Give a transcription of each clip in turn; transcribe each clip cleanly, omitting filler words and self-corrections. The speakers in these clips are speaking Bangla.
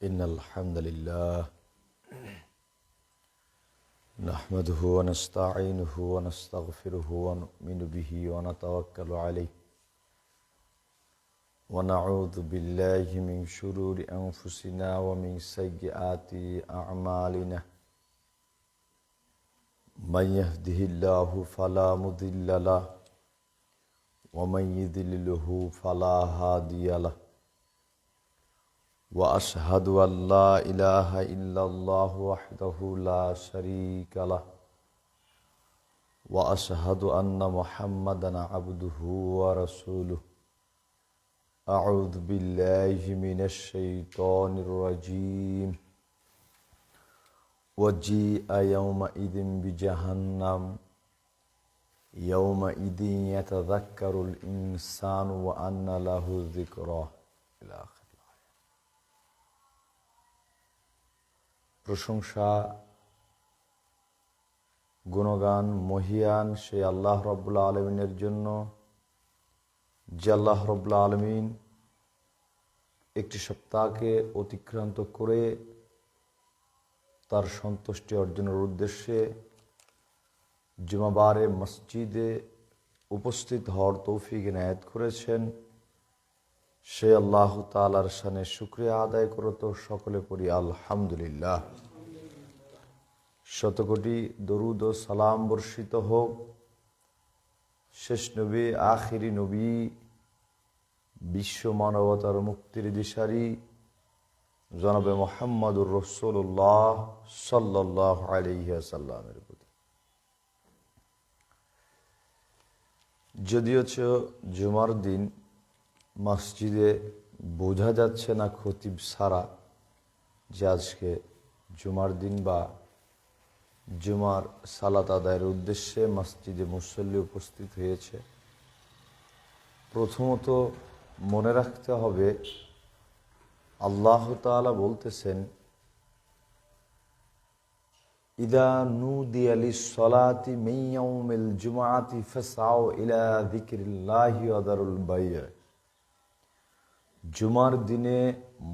إن الحمد لله نحمده ونستعينه ونستغفره ونؤمن به ونتوكل عليه ونعوذ بالله من شرور أنفسنا ومن سيئات أعمالنا من يهده الله فلا مضل له ومن يضلله فلا هادي له وأشهد أن لا إله إلا الله وحده لا شريك له وأشهد أن محمدا عبده ورسوله أعوذ بالله من الشيطان الرجيم وجيء يومئذ بجهنم يومئذ يتذكر الإنسان وأنى له الذكرى إلى آخره। প্রশংসা গুণগান মহিয়ান সেই আল্লাহ রাব্বুল আলামিনের জন্য, যে আল্লাহ রাব্বুল আলামিন একটি সপ্তাহকে অতিক্রান্ত করে তার সন্তুষ্টি অর্জনের উদ্দেশ্যে জুমাবারে মসজিদে উপস্থিত হওয়ার তৌফিক ইনায়েত করেছেন। সে আল্লাহ তাআলার শানে শুকরিয়া আদায় করো তো সকলে পড়ি আলহামদুলিল্লাহ। শতকোটি দরুদ ও সালাম বর্ষিত হোক শেষ নবী আখিরি নবী বিশ্ব মানবতার মুক্তির দিশারি জনাবে মুহাম্মদুর রাসূলুল্লাহ সাল্লাল্লাহু আলাইহি ওয়াসাল্লামের প্রতি। যদিও জুমার দিন মসজিদে বোঝা যাচ্ছে না খতিব ছাড়া যে আজকে জুমার দিন বা জুমার সালাত আদায়ের উদ্দেশ্যে মসজিদে মুসল্লি উপস্থিত হয়েছে। প্রথমত মনে রাখতে হবে আল্লাহ তাআলা বলতেছেন, ইদা নুদিয়া লিস-সালাতি মিন ইয়াউমিল জুমআতি ফাসআউ ইলা যিকরিল্লাহি ওয়া যারুল বাই'। জুমার দিনে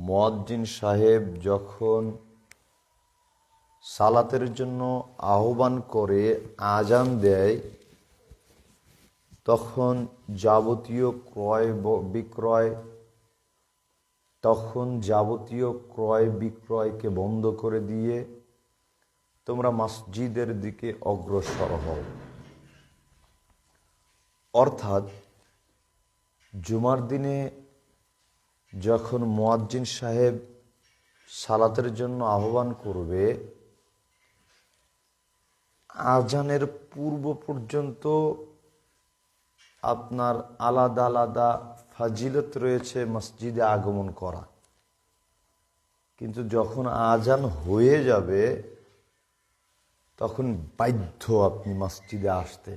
মুয়াজ্জিন সাহেব যখন সালাতের জন্য আহ্বান করে আজান দেয়, তখন যাবতীয় ক্রয় বিক্রয়কে বন্ধ করে দিয়ে তোমরা মসজিদের দিকে অগ্রসর হও। অর্থাৎ জুমার দিনে যখন মুয়াজ্জিন সাহেব সালাতের জন্য আহ্বান করবে, আজানের পূর্ব পর্যন্ত আপনার আলাদা আলাদা ফাজিলত রয়েছে মসজিদে আগমন করা, কিন্তু যখন আজান হয়ে যাবে তখন বাধ্য আপনি মসজিদে আসতে।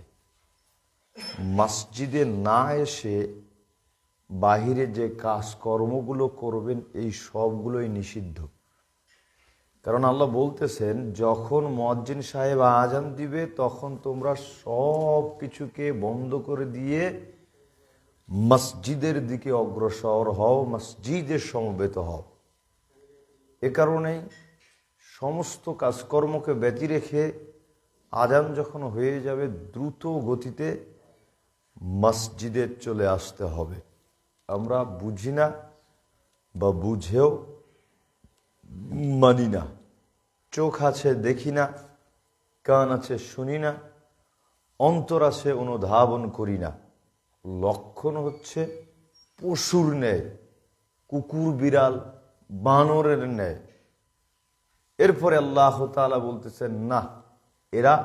মসজিদে না এসে বাহিরে যে কাজকর্মগুলো করবেন এই সবগুলোই নিষিদ্ধ। কারণ আল্লাহ বলতেছেন, যখন মুয়াজ্জিন সাহেব আজান দিবে তখন তোমরা সব কিছুকে বন্ধ করে দিয়ে মসজিদের দিকে অগ্রসর হও, মসজিদে সমবেত হও। এ কারণেই সমস্ত কাজকর্মকে ব্যতি রেখে আজান যখন হয়ে যাবে দ্রুত গতিতে মসজিদে চলে আসতে হবে। আমরা বুঝি না বা বুঝেও মানি না, চোখ আছে দেখি না, কান আছে শুনি না, অন্তর আছে অনুধাবন করি না। লক্ষণ হচ্ছে পশুর ন্যায়, কুকুর বিড়াল বানরের ন্যায়। এরপরে আল্লাহ তাআলা বলতেছেন, না, এরা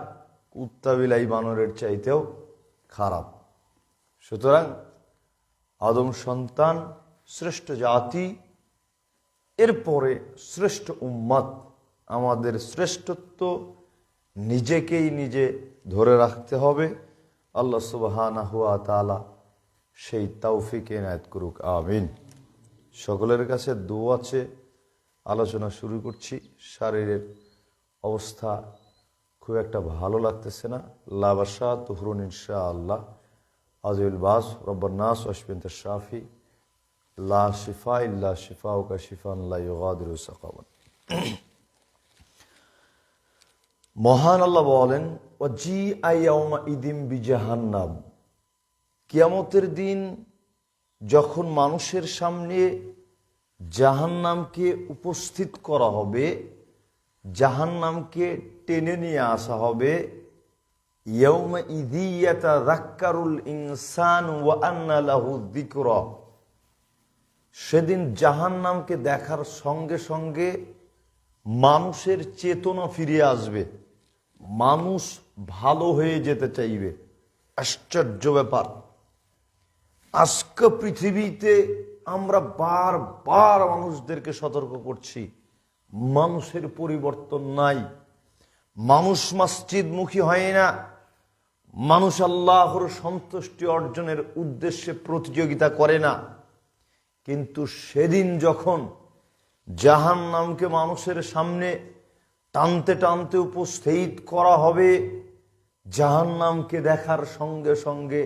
কুত্তা বিলাই বানরের চাইতেও খারাপ। সুতরাং আদম সন্তান শ্রেষ্ঠ জাতি, এরপরে শ্রেষ্ঠ উম্মত। আমাদের শ্রেষ্ঠত্ব নিজেকেই নিজে ধরে রাখতে হবে। আল্লাহ সুবহানাহু ওয়া তাআলা সেই তৌফিক ইনায়েত করুক, আমিন। সকলের কাছে দোয়া আছে। আলোচনা শুরু করছি। শারীরের অবস্থা খুব একটা ভালো লাগতেছে না। লাবাসা তুহরুন ইনশাআল্লাহ। আযুল বাস রব্বান নাস ওয়াশফিন শাফি লা শিফা ইল্লা শিফাউকা শিফান লা ইউগাদিরু সাকাওয়ান। মহান আল্লাহ বলেন, ওয়াজিআ ইয়াউমা ইদিম বিজাহান্নাম, কিয়ামতের দিন যখন মানুষের সামনে জাহান্নামকে উপস্থিত করা হবে, জাহান্নামকে টেনে নিয়ে আসা হবে, ইয়াউমা ইযি ইয়াতাযাক্কারুল ইনসানু ওয়া আন্না লাহু যিকরা, সেদিন জাহান্নামকে দেখার সঙ্গে সঙ্গে মানুষের চেতনা ফিরে আসবে, মানুষ ভালো হয়ে যেতে চাইবে। আশ্চর্য ব্যাপার, আজকে পৃথিবীতে আমরা বারবার মানুষদেরকে সতর্ক করছি, মানুষের পরিবর্তন নাই, মানুষ মসজিদমুখী হয় না, মানুষ আল্লাহর সন্তুষ্টি অর্জনের উদ্দেশ্যে প্রতিযোগিতা করে না। কিন্তু সেদিন যখন জাহান্নামকে মানুষের সামনে টানতে টানতে উপস্থিত করা হবে, জাহান্নামকে দেখার সঙ্গে সঙ্গে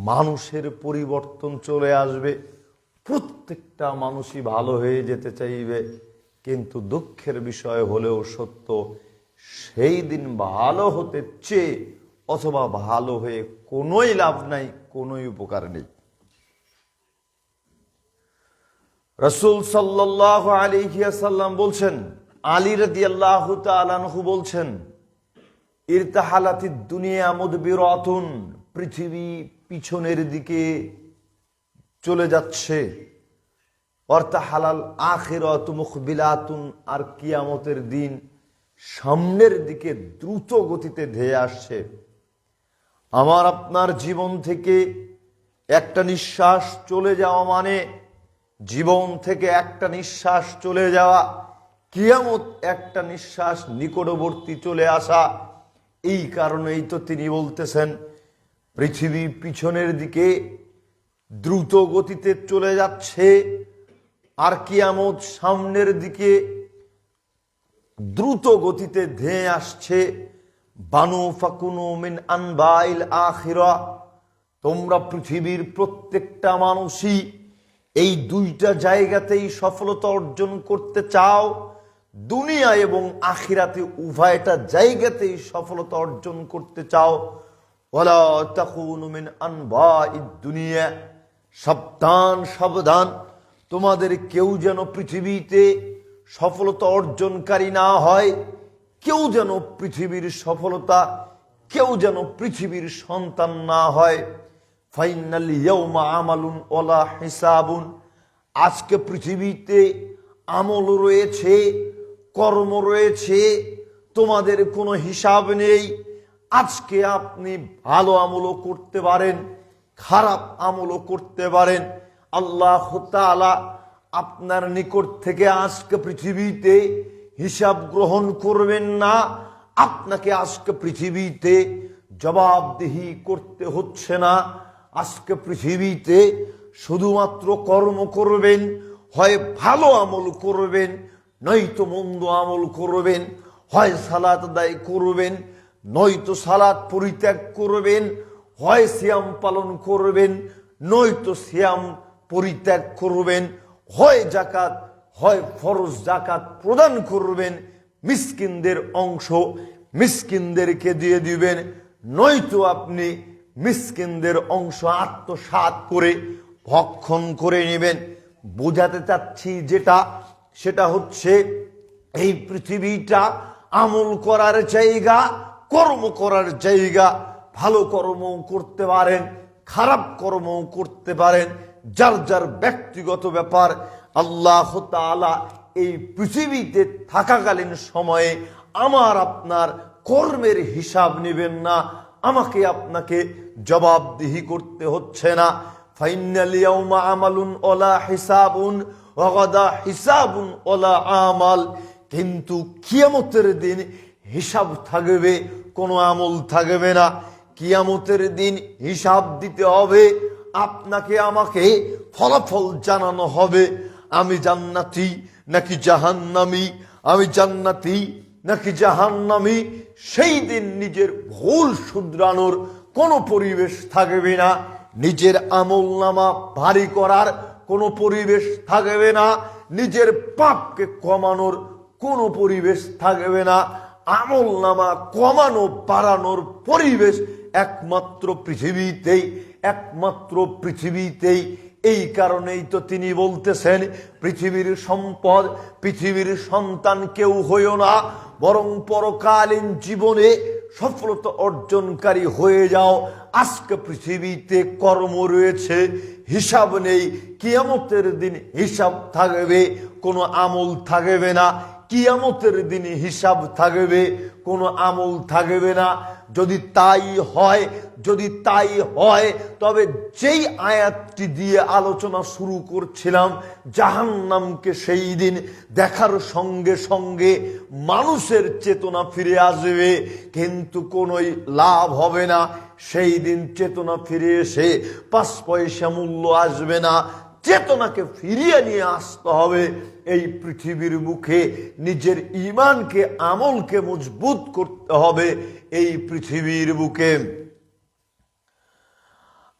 মানুষের পরিবর্তন চলে আসবে, প্রত্যেকটা মানুষই ভালো হয়ে যেতে চাইবে। কিন্তু দুঃখের বিষয় হলেও সত্য, সেই দিন ভালো হতে চেয়ে অথবা ভালো হয়ে কোনোই লাভ নাই, কোনোই উপকার নেই। রাসূল সাল্লাল্লাহু আলাইহি ওয়াসাল্লাম বলছেন, আলী রাদিয়াল্লাহু তাআলা আনহু বলছেন, ইরতাহালাতিদ দুনিয়া মুদবিরাতুন, পৃথিবী পিছনের দিকে চলে যাচ্ছে, ওয়ারতাহালাল আখিরাতু মুকবিলাতুন, আর কিয়ামতের দিন সামনের দিকে দ্রুত গতিতে ধেয়ে আসছে। আমার আপনার জীবন থেকে একটা নিঃশ্বাস চলে যাওয়া মানে জীবন থেকে একটা নিঃশ্বাস চলে যাওয়া, কিয়ামত একটা নিঃশ্বাস নিকটবর্তী চলে আসা। এই কারণেই তো তিনি বলতেছেন, পৃথিবী পিছনের দিকে দ্রুত গতিতে চলে যাচ্ছে, আর কিয়ামত সামনের দিকে দ্রুত গতিতে ধেয়ে আসছে। বানু ফাকুনু মিন আনবাইল আখিরা, তোমরা পৃথিবীর প্রত্যেকটা মানুষই এই দুইটা জায়গাতেই সফলতা অর্জন করতে চাও, দুনিয়া এবং আখিরাতে উভয়টা জায়গাতেই সফলতা অর্জন করতে চাও। ওয়ালা তাকুনু মিন আনবাইদ দুনিয়া, সাবধান সাবধান, তোমাদের কেউ যেন পৃথিবীতে সফলতা অর্জনকারী না হয়, কেউ যেন পৃথিবীর সফলতা, কেউ যেন পৃথিবীর সন্তান না হয়। ফাইনাল ইয়াউমা আমালুন ওয়ালা হিসাবুন, আজকে পৃথিবীতে আমল রয়েছে, কর্ম রয়েছে, তোমাদের কোনো হিসাব নেই। আজকে আপনি ভালো আমলও করতে পারেন, খারাপ আমলও করতে পারেন। আল্লাহ তাআলা আপনার নিকট থেকে আজকে পৃথিবীতে হিসাব গ্রহণ করবেন না, আপনাকে আজকে পৃথিবীতে জবাবদিহি করতে হচ্ছে না। আজকে পৃথিবীতে শুধুমাত্র কর্ম করবেন, হয় ভালো আমল করবেন, নয়তো মন্দ আমল করবেন, হয় সালাত আদায় করবেন, নয়তো সালাত পরিত্যাগ করবেন, হয় সিয়াম পালন করবেন, নয়তো সিয়াম পরিত্যাগ করবেন, হয় যাকাত, হয় ফরজ যাকাত প্রদান করবেন, মিসকিনদের অংশ মিসকিনদেরকে দিয়ে দিবেন, নয়তো আপনি মিসকিনদের অংশ আত্মসাৎ করে ভক্ষণ করে নেবেন। বোঝাতে চাচ্ছি যেটা, সেটা হচ্ছে এই পৃথিবীটা আমল করার জায়গা, কর্ম করার জায়গা। ভালো কর্ম করতে পারেন, খারাপ কর্ম করতে পারেন, যার যার ব্যক্তিগত ব্যাপার। আল্লাহ তাআলা এই পৃথিবীতে থাকাকালীন সময়ে আমার আপনার কর্মের হিসাব নেবেন না, আমাকে আপনাকে জবাবদিহি করতে হচ্ছে না। ফাইনাল ইয়াউমা আমালুন ওয়ালা হিসাবুন ওয়া গাদা হিসাবুন ওয়ালা আমাল, কিন্তু কিয়ামতের দিন হিসাব থাকবে, কোনো আমল থাকবে না। কিয়ামতের দিন হিসাব দিতে হবে, আপনাকে আমাকে ফলাফল জানানো হবে, আমি জান্নাতি নাকি জাহান্নামী, আমি জান্নাতি নাকি জাহান্নামী। সেই দিন নিজের ভুল শুধরানোর কোনো পরিবেশ থাকবে না, নিজের আমলনামা ভারী করার কোনো পরিবেশ থাকবে না, নিজের পাপকে কমানোর কোনো পরিবেশ থাকবে না, আমল নামা কমানো বাড়ানোর পরিবেশ একমাত্র পৃথিবীতেই। এই কারণেই তো তিনি বলতেছেন, পৃথিবীর সম্পদ, পৃথিবীর সন্তান কেউ হইও না, বরং পরকালীন জীবনে সফলতা অর্জনকারী হয়ে যাও। আজকে পৃথিবীতে কর্ম রয়েছে, হিসাব নেই, কিয়ামতের দিন হিসাব থাকবে, কোনো আমল থাকবে না। কিয়ামতের দিনে হিসাব থাকবে, কোনো আমল থাকবে না। যদি তাই হয় তবে যেই আয়াতটি দিয়ে আলোচনা শুরু করছিলাম, জাহান্নামকে সেই দিন দেখার সঙ্গে সঙ্গে মানুষের চেতনা ফিরে আসবে, কিন্তু কোনোই লাভ হবে না। সেই দিন চেতনা ফিরে এসে 5 পয়সা মূল্য আসবে না। চেতনাকে ফিরিয়ে নিয়ে আসতে হবে এই পৃথিবীর মুখে। নিজের ঈমানকে, আমলকে মজবুত করতে হবে এই পৃথিবীর বুকে।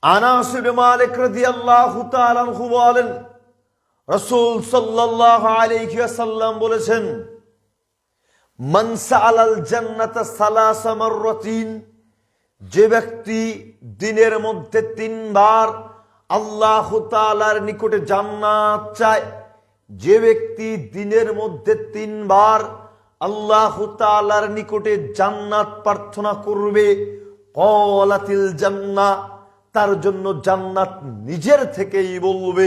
আনাস ইবনে মালিক রাদিয়াল্লাহু তাআলা আনহু বলেন, রাসূল সাল্লাল্লাহু আলাইহি ওয়াসাল্লাম বলেছেন, মান সাআলাল জান্নাতা সালাসা মাররাতিন, যে ব্যক্তি দিনের মধ্যে 3 বার আল্লাহ তাআলার নিকটে জান্নাত চায়, যে ব্যক্তি দিনের মধ্যে 3 বার আল্লাহ তাআলার নিকটে জান্নাত প্রার্থনা করবে, ক্বালাতিল জান্নাহ, তার জন্য জান্নাত নিজের থেকেই বলবে,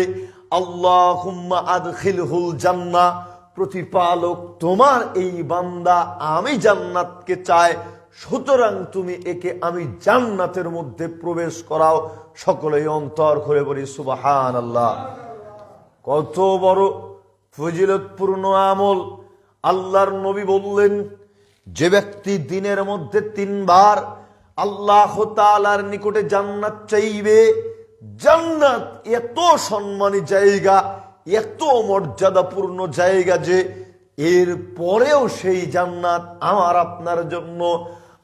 আল্লাহুম্মা আদখিলহুল জান্নাহ, প্রতিপালক তোমার এই বান্দা আমি জান্নাতকে চায়, সুতরাং তুমি একে আমি জান্নাতের মধ্যে প্রবেশ করাও। সকলেই অন্তর করে বলি সুবহানাল্লাহ। কত বড় ফজিলতপূর্ণ আমল! আল্লাহর নবী বললেন, যে ব্যক্তি দিনের মধ্যে 3 বার আল্লাহ তাআলার নিকটে জান্নাত চাইবে, জান্নাত এত সম্মানী জায়গা, এত মর্যাদাপূর্ণ জায়গা যে এর পরেও সেই জান্নাত আমার আপনার জন্য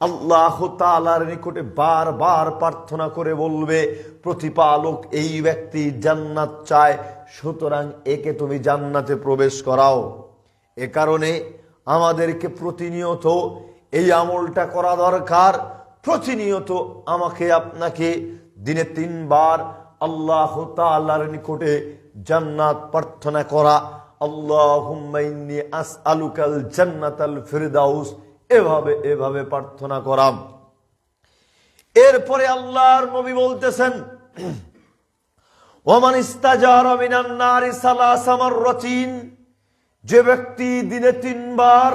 আল্লাহ তাআলার নিকটে বারবার প্রার্থনা করে বলবে, প্রতিপালক এই ব্যক্তি জান্নাত চায়, সুতরাং একে তুমি জান্নাতে প্রবেশ করাও। এ কারণে আমাদেরকে প্রতিনিয়ত এই আমলটা করা দরকার। প্রতিনিয়ত আমাকে আপনাকে দিনে 3 বার আল্লাহ তাআলার নিকটে জান্নাত প্রার্থনা করা, আল্লাহুম্মা ইন্নী আসআলুকাল জান্নাতাল ফিরদাউস, এভাবে প্রার্থনা করা। এরপরে আল্লাহর নবী বলতেছেন, ওমান ইস্তাজারা মিনান নারি সালাসা মাররাতিন, যে ব্যক্তি দিনে 3 বার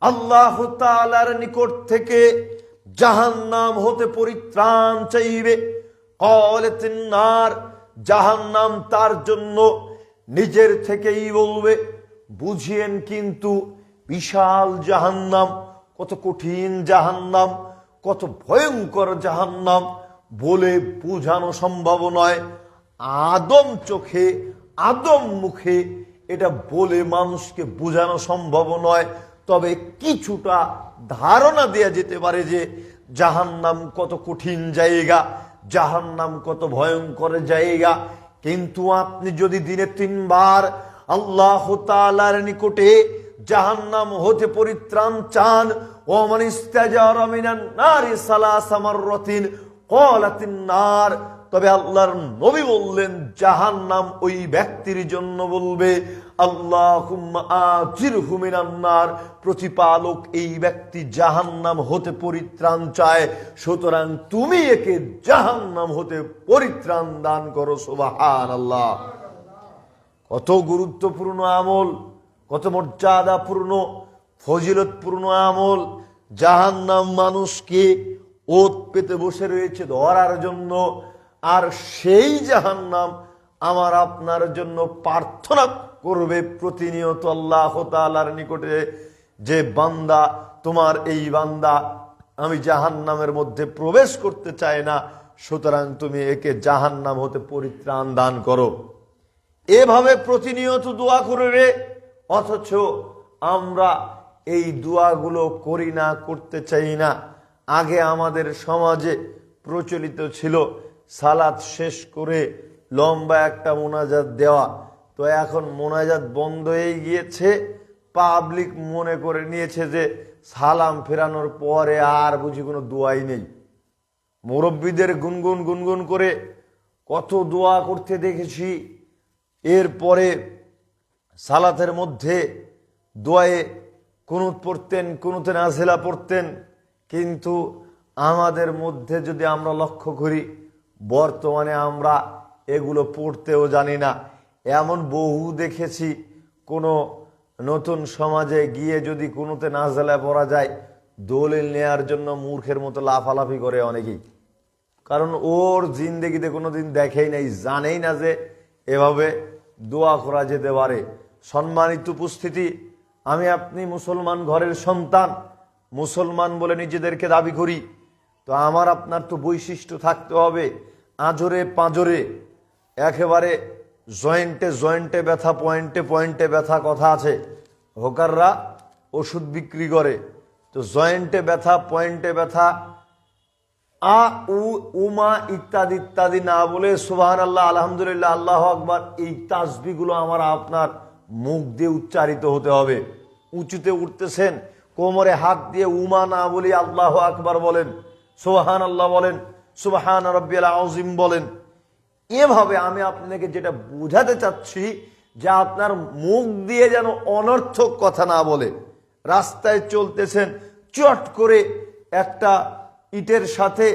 আল্লাহ তাআলার নিকট থেকে জাহান্নাম হতে পরিত্রাণ চাইবে, ক্বালাতিন নার, জাহান্নাম তার জন্য নিজের থেকেই বলবে। বুঝিয়েন কিন্তু বিশাল জাহান্নাম, কত কঠিন জাহান্নাম, কত ভয়ঙ্কর জাহান্নাম বলে বোঝানো সম্ভব নয়। আদম চোখে, আদম মুখে এটা বলে মানুষকে বোঝানো সম্ভব নয়, তবে কিছুটা ধারণা দেয়া যেতে পারে যে জাহান্নাম কত কঠিন জায়গা, জাহান্নাম কত ভয়ঙ্কর জায়গা। কিন্তু আপনি যদি দিনে 3 বার আল্লাহ তাআলার নিকটে জাহান্নাম হতে পরিত্রাণ চান, ওমান ইস্তাজারা মিনান নারি সালাসা মাররাতিন ক্বালাতিন নার, তবে আল্লাহর নবী বললেন জাহান্নাম ওই ব্যক্তির জন্য বলবে, আল্লাহুম্মা আজিরহু মিনান নার, প্রতিপালক এই ব্যক্তি জাহান্নাম হতে পরিত্রাণ চায়, সুতরাং তুমি একে জাহান্নাম হতে পরিত্রাণ দান করো। সুবহানাল্লাহ। কত গুরুত্বপূর্ণ আমল, কত মর্যাদাপূর্ণ ফজিলতপূর্ণ আমল! জাহান্নাম মানুষকে ওত পেতে বসে রয়েছে ধরার জন্য, আর সেই জাহান্নাম আমার আপনার জন্য প্রার্থনা করবে প্রতিনিয়ত আল্লাহ তাআলার নিকটে, যে বান্দা, তোমার এই বান্দা আমি জাহান্নামের মধ্যে প্রবেশ করতে চাই না, সুতরাং তুমি একে জাহান্নাম হতে পরিত্রাণ দান করো। এভাবে প্রতিনিয়ত দোয়া করবে, অথচ আমরা এই দোয়াগুলো করি না, করতে চাই না। আগে আমাদের সমাজে প্রচলিত ছিল সালাত শেষ করে লম্বা একটা মোনাজাত দেওয়া। তো এখন মোনাজাত বন্ধ হয়ে গিয়েছে, পাবলিক মনে করে নিয়েছে যে সালাম ফেরানোর পরে আর বুঝি কোনো দোয়াই নেই। মুরব্বীদের গুনগুন গুনগুন করে কত দোয়া করতে দেখেছি। এরপরে সালাতের মধ্যে দোয়ায়ে কুনুত পড়তেন, কুনুতে নাজিলা পড়তেন। কিন্তু আমাদের মধ্যে যদি আমরা লক্ষ্য করি, বর্তমানে আমরা এগুলো পড়তেও জানি না। এমন বহু দেখেছি, কোনো নতুন সমাজে গিয়ে যদি কুনুতে নাজিলা পড়া যায়, দলিল নেয়ার জন্য মূর্খের মতো লাফালাফি করে অনেকেই। কারণ ওর জিন্দেগিতে কোনোদিন দেখেই নাই, জানেই না যে এভাবে দোয়া করা যেতে পারে। সম্মানিত উপস্থিতি, আমি আপনি মুসলমান ঘরের সন্তান, মুসলমান বলে নিজেদেরকে দাবি করি। তো আমার আপনার তো বৈশিষ্ট্য থাকতে হবে। আঁজরে পাঁজরে একেবারে জয়েন্টে জয়েন্টে ব্যথা, পয়েন্টে পয়েন্টে ব্যথা কথা আছে। হোকাররা ওষুধ বিক্রি করে, তো জয়েন্টে ব্যথা, পয়েন্টে ব্যথা, আ উ উমা ইত্যাদি ইত্যাদি না বলে সুবহানাল্লাহ, আলহামদুলিল্লাহ, আল্লাহু আকবার, এই তাসবিহগুলো আমার আপনার মুখ দিয়ে উচ্চারিত হতে হবে। উঁচুতে উঠতেছেন, কোমরে হাত দিয়ে উমা না বলি আল্লাহু আকবার বলেন, সুবহানাল্লাহ বলেন, সুবহান রাব্বিয়াল আযীম বলেন। এভাবে আমি আপনাকে যেটা বোঝাতে চাচ্ছি যে আপনার মুখ দিয়ে যেন অনর্থক কথা না বলে। রাস্তায় চলতেছেন, চট করে একটা ইটের সাথে,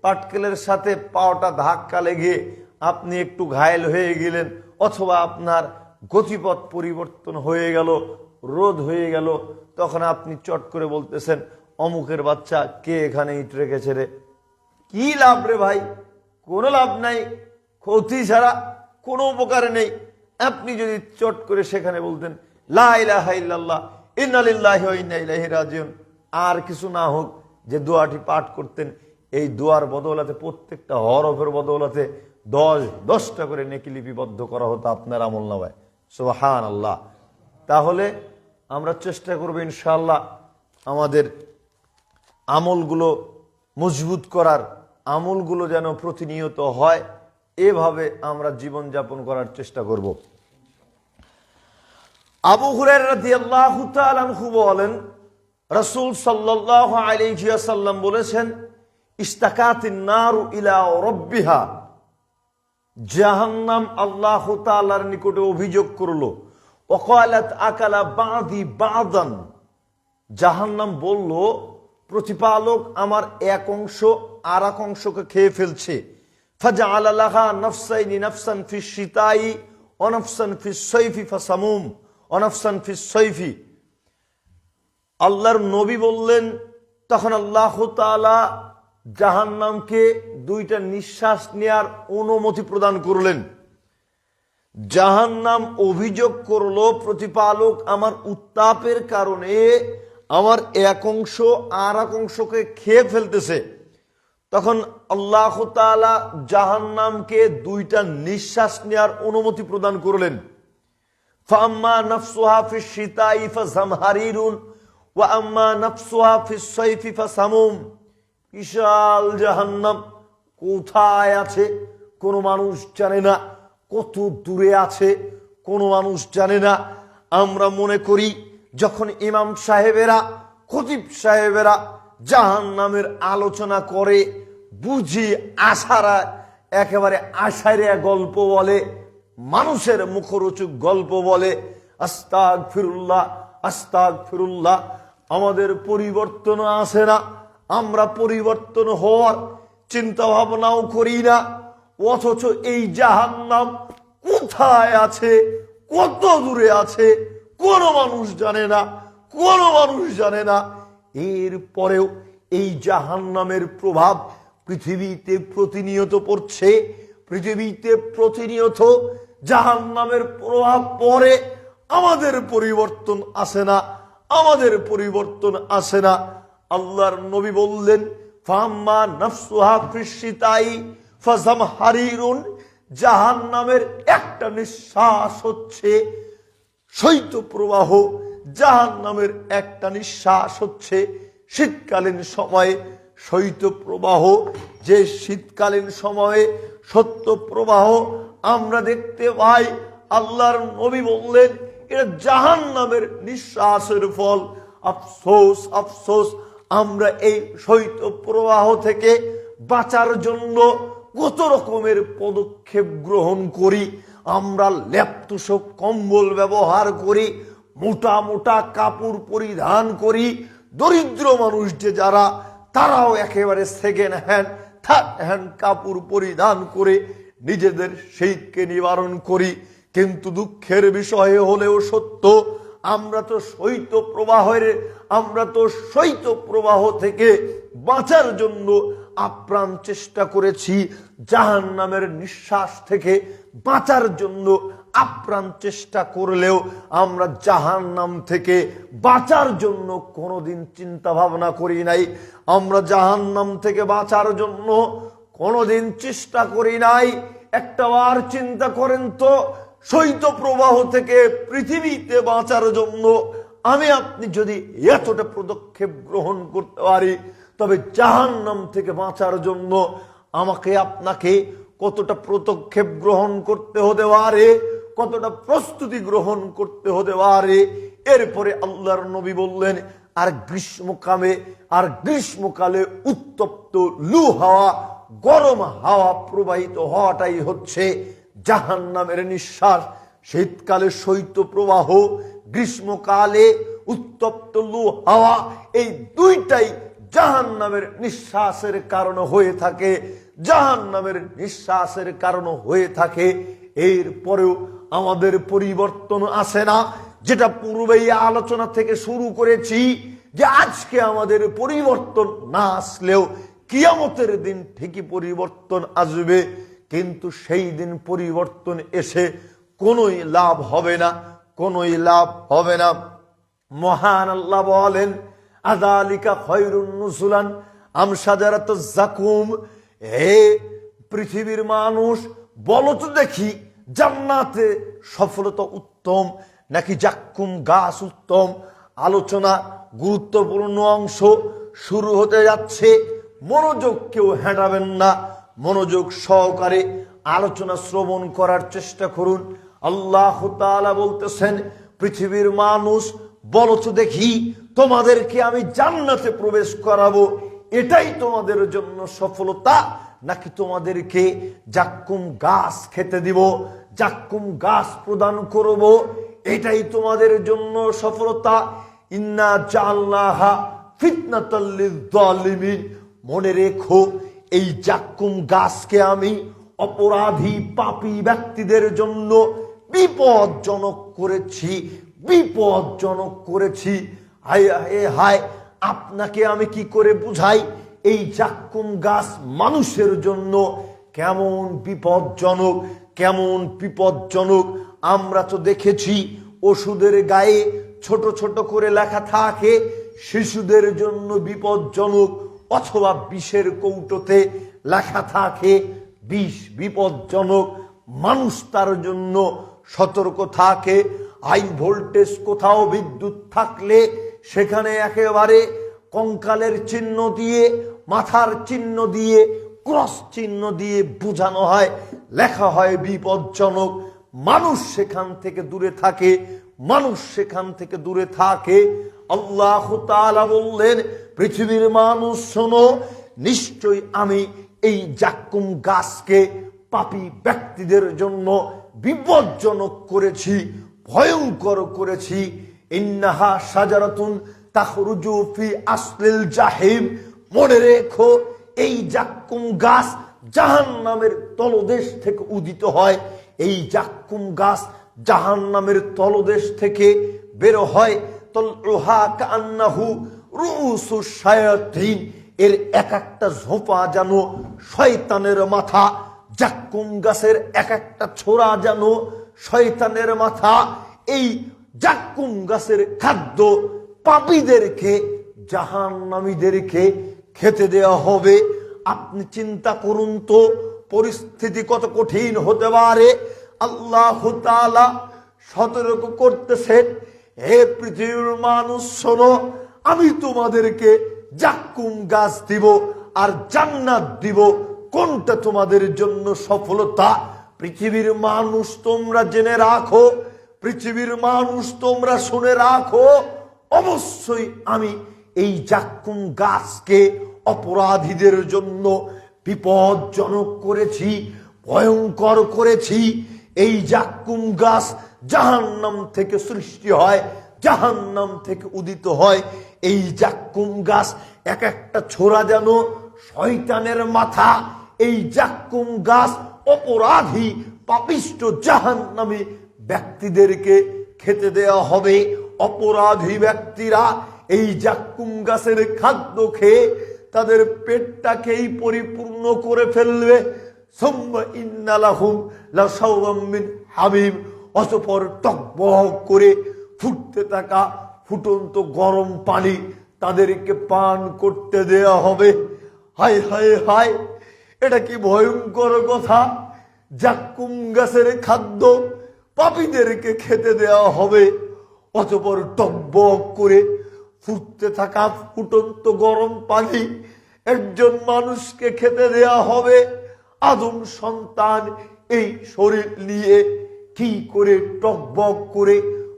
পাটকেলের সাথে পাওটা ধাক্কা লেগে আপনি একটু ঘায়েল হয়ে গেলেন, অথবা আপনার গতিপথ পরিবর্তন হয়ে গেল, রোধ হয়ে গেল, তখন আপনি চট করে বলতেছেন, অমুকের বাচ্চা কে এখানে ইট রেখেছে রে। কি লাভ রে ভাই? কোনো লাভ নাই, ক্ষতি ছাড়া কোনো উপকার নেই। আপনি যদি চট করে সেখানে বলতেন লা ইলাহা ইল্লাল্লাহ ইন্না লিল্লাহি ওয়া ইন্না ইলাইহি রাজিউন, আর কিছু না হোক যে দোয়াটি পাঠ করতেন, এই দোয়ার বদৌলতে প্রত্যেকটা হরফের বদৌলতে 10টা করে নেকি লিপিবদ্ধ করা হতো আপনার আমলনামায়। সুবহানাল্লাহ। তাহলে আমরা চেষ্টা করব ইনশাআল্লাহ আমাদের আমলগুলো মজবুত করার, আমলগুলো যেন প্রতিনিয়ত হয়, এভাবে আমরা জীবনযাপন করার চেষ্টা করব। আবু হুরায়রা রাদিয়াল্লাহু তাআলা আনহু বলেন, রাসূল সাল্লাল্লাহু আলাইহি ওয়াসাল্লাম বলেছেন, ইস্তাকাতিন নারু ইলা রাব্বিহা, জাহান্নাম আল্লাহ তাআলার নিকটে অভিযোগ করলো, ওয়াকালাত আকালা বাদি বাদান, জাহান্নাম বলল প্রতিপালক আমার এক অংশ আর এক অংশকে খেয়ে ফেলছে। ফাজআলা লাহা নাফসাইনি, নাফসান ফিশ শিতাই ওয়া নাফসান ফিশ সাইফি ফাসামুম ওয়া নাফসান ফিশ সাইফি। আল্লাহর নবী বললেন, তখন আল্লাহ তাআলা জাহান্নামকে 2টা নিঃশ্বাস নেয়ার অনুমতি প্রদান করলেন। জাহান্নাম অভিযোগ করলো প্রতিপালক আমার উত্তাপের কারণে আমার এক অংশ আর এক অংশকে খেয়ে ফেলতেছে। তখন আল্লাহ তাআলা জাহান্নামকে 2টা নিঃশ্বাস নেয়ার অনুমতি প্রদান করলেন। ফাম্মা নাফসুহা ফিশ শিতাই ফাজামহারিরুন ওয়া আম্মা নাফসুহা ফিশ সাইফি ফাসামুম। বিশাল জাহান্নাম কোথায় আছে কোনো মানুষ জানে না, কত দূরে আছে কোনো মানুষ জানে না। আমরা মনে করি যখন ইমাম সাহেবেরা, খতিব সাহেবেরা জাহান্নামের আলোচনা করে, বুঝি আশারা একেবারে আশারিয়া গল্প বলে, মানুষের মুখরোচক গল্প বলে, আস্তাগফিরুল্লাহ আস্তাগফিরুল্লাহ। আমাদের পরিবর্তন আসে না, আমরা পরিবর্তন হওয়ার চিন্তা ভাবনাও করি না। অথচ এই জাহান্নাম কোথায় আছে, কত দূরে আছে কোনো মানুষ জানে না, কোনো মানুষ জানে না। এরপরেও এই জাহান্নামের প্রভাব পৃথিবীতে প্রতিনিয়ত পড়ছে, পৃথিবীতে প্রতিনিয়ত জাহান্নামের প্রভাব পড়ে। আমাদের পরিবর্তন আসে না, আমাদের পরিবর্তন আসে না। আল্লাহর নবী বললেন, ফাম্মা নাফসুহা ফিশ শিতাই ফাজামহারিরুন, জাহান্নামের একটা নিঃশ্বাস হচ্ছে শৈত্য প্রবাহ, জাহান্নামের একটা নিঃশ্বাস হচ্ছে শীতকালীন সময়ে শৈত্য প্রবাহ। যে শীতকালীন সময়ে সত্য প্রবাহ আমরা দেখতে পাই আল্লাহর নবী বললেন এটা জাহান্নামের নিঃশ্বাসের ফল। আফসোস আফসোস, আমরা এই শৈত্য প্রবাহ থেকে বাঁচার জন্য কত রকমের পদক্ষেপ গ্রহণ করি। আমরা লেপতুষক কম্বল ব্যবহার করি, মোটা মোটা কাপড় পরিধান করি। দরিদ্র মানুষ যে যারা, তারাও একেবারে সেকেন্ড হ্যান্ড কাপড় পরিধান করে নিজেদের শীতকে নিবারণ করি। কিন্তু দুঃখের বিষয় হলেও সত্য, আমরা তো শৈত্য প্রবাহ থেকে বাঁচার জন্য আপ্রাণ চেষ্টা করেছি। জাহান্নামের নিঃশ্বাস থেকে বাঁচার জন্য আপ্রাণ চেষ্টা করলেও আমরা জাহান্নাম থেকে বাঁচার জন্য কোনোদিন চিন্তা ভাবনা করি নাই। আমরা জাহান্নাম থেকে বাঁচার জন্য কোনোদিন চেষ্টা করি নাই। একটাবার চিন্তা করেন তো, শৈত্য প্রবাহ থেকে পৃথিবীতে বাঁচার জন্য আমি আপনি যদি এতটা পদক্ষেপ গ্রহণ করতে পারি, তবে জাহান্নাম থেকে বাঁচার জন্য আমাকে আপনাকে কতটা পদক্ষেপ গ্রহণ করতে হতে পারে, কতটা প্রস্তুতি গ্রহণ করতে হতে পারে। এরপরে আল্লাহর নবী বললেন, আর গ্রীষ্মকালে উত্তপ্ত লু হাওয়া, গরম হাওয়া প্রবাহিত হওয়াটাই হচ্ছে জাহান্নামের নিঃশ্বাস। শীতকালে শৈত্য প্রবাহ, গ্রীষ্মকালে উত্তপ্ত লু হাওয়া, এই দুইটাই জাহান্নামের নিঃশ্বাসের কারণ হয়ে থাকে, জাহান্নামের নিঃশ্বাসের কারণ হয়ে থাকে। এরপরেও আমাদের পরিবর্তন আসে না, যেটা পূর্বেই আলোচনা থেকে শুরু করেছি, যে আজকে আমাদের পরিবর্তন না আসলেও কিয়ামতের দিন ঠিকই পরিবর্তন আসবে। কিন্তু সেই দিন পরিবর্তন এসে কোনোই লাভ হবে না, কোনোই লাভ হবে না। মহান আল্লাহ বলেন, আযালিকা খায়রুন নুজুলান আম শাজারাতুজ যাকুম। হে পৃথিবীর মানুষ, বলো তো দেখি, জান্নাতে সফলতা উত্তম নাকি জাক্কুম গাছ উত্তম? আলোচনা গুরুত্বপূর্ণ অংশ শুরু হতে যাচ্ছে। মনোযোগ কেউ হারাবেন না, মনোযোগ সহকারে আলোচনা শ্রবণ করার চেষ্টা করুন। আল্লাহ তাআলা বলতেছেন, পৃথিবীর মানুষ, বলো তো দেখি, তোমাদেরকে আমি জান্নাতে প্রবেশ করাবো, এটাই তোমাদের জন্য সফলতা, নাকি তোমাদেরকে জাক্কুম গাছ খেতে দিব, জাক্কুম গাছ প্রদান করব, এটাই তোমাদের জন্য সফলতা? ইন্না জাআলনাহা ফিতনাতাল লিয-যালিমিন। মনে রেখো, এই জাক্কুম গাছকে আমি অপরাধী পাপী ব্যক্তিদের জন্য বিপজ্জনক করেছি, বিপজ্জনক করেছি। হায় হায় হায়, আপনাকে আমি কি করে বুঝাই এই জাক্কুম গাছ মানুষের জন্য কেমন বিপজ্জনক, কেমন বিপজ্জনক। আমরা তো দেখেছি ওষুধের গায়ে ছোট ছোট করে লেখা থাকে শিশুদের জন্য বিপজ্জনক, অথবা বিষের কৌটোতে লেখা থাকে বিষ বিপজ্জনক। মানুষ তার জন্য সতর্ক থাকে। হাই ভোল্টেজ কোথাও বিদ্যুৎ থাকলে সেখানে একেবারে কঙ্কালের চিহ্ন দিয়ে, মাথার চিহ্ন দিয়ে, ক্রস চিহ্ন দিয়ে বোঝানো হয়, লেখা হয় বিপজ্জনক। মানুষ সেখান থেকে দূরে থাকে, মানুষ সেখান থেকে দূরে থাকে। আল্লাহ তাআলা বললেন, পৃথিবীর মানুষ শোনো, নিশ্চয়ই আমি এই জাক্কুম গাছকে পাপী ব্যক্তিদের জন্য বিপজ্জনক করেছি, ভয়ঙ্কর করেছি। ইন্নাহা শাজারাতুন তাখরুজু ফি আসলিল জাহিম। মনে রেখো, এই জাক্কুম গাছ জাহান্নামের তলদেশ থেকে উদিত হয়। এই জাক্কুম গাছ জাহান্নামের তলদেশ থেকে বের হয়। তলউহা কান্নাহু রুউসুশ শায়াতিন। এর এক একটা ঝোপা যেন শয়তানের মাথা, জাক্কুম গাছের এক একটা ছোরা যেন শয়তানের মাথা। এই জাক্কুম গাছের খাদ্য পাপীদেরকে, জাহান্নামীদেরকে খেতে দেওয়া হবে। আপনি চিন্তা করুন তো, পরিস্থিতি কত কঠিন হতে পারে। আল্লাহ তাআলা সতর্ক করতেছেন, হে পৃথিবীর মানুষ শোনো, আমি তোমাদেরকে জাক্কুম গাছ দিব আর জান্নাত দিব। কোনটা তোমাদের জন্য সফলতা, পৃথিবীর মানুষ তোমরা জেনে রাখো, পৃথিবীর মানুষ তোমরা শুনে রাখো, অবশ্যই আমি এই জাক্কুম গাছকে অপরাধীদের জন্য বিপজ্জনক করেছি, ভয়ঙ্কর করেছি। এই জাক্কুম গাছ জাহান্নাম থেকে সৃষ্টি হয়, জাহান্নাম থেকে উদিত হয়। এই জাক্কুম গাছ এক একটা ছোরা যেন শয়তানের মাথা। এই জাক্কুম গাছ অপরাধী পাপিষ্ট জাহান্নামী ব্যক্তিদেরকে খেতে দেওয়া হবে। অপরাধী ব্যক্তিরা এই জাক্কুম গাছের খাদ্য খেয়ে তাদের পেটটাকেই পরিপূর্ণ করে ফেলবে। সুম্মা ইন্না লাহুম লাশাওবাম মিন হামিম, অতঃপর টকবক করে ফুটতে থাকা ফুটন্ত গরম পানি তাদেরকে পান করতে দেয়া হবে। হায় হায় হায়, এটা কি ভয়ঙ্কর কথা! জাক্কুম গাছের খাদ্য পাপীদেরকে খেতে দেওয়া হবে, অতঃপর টকবক করে ফুটতে থাকা ফুটন্ত গরম পানি একজন মানুষকে খেতে দেয়া হবে। আদম সন্তান এই শরীর নিয়ে কি করে টকবক করে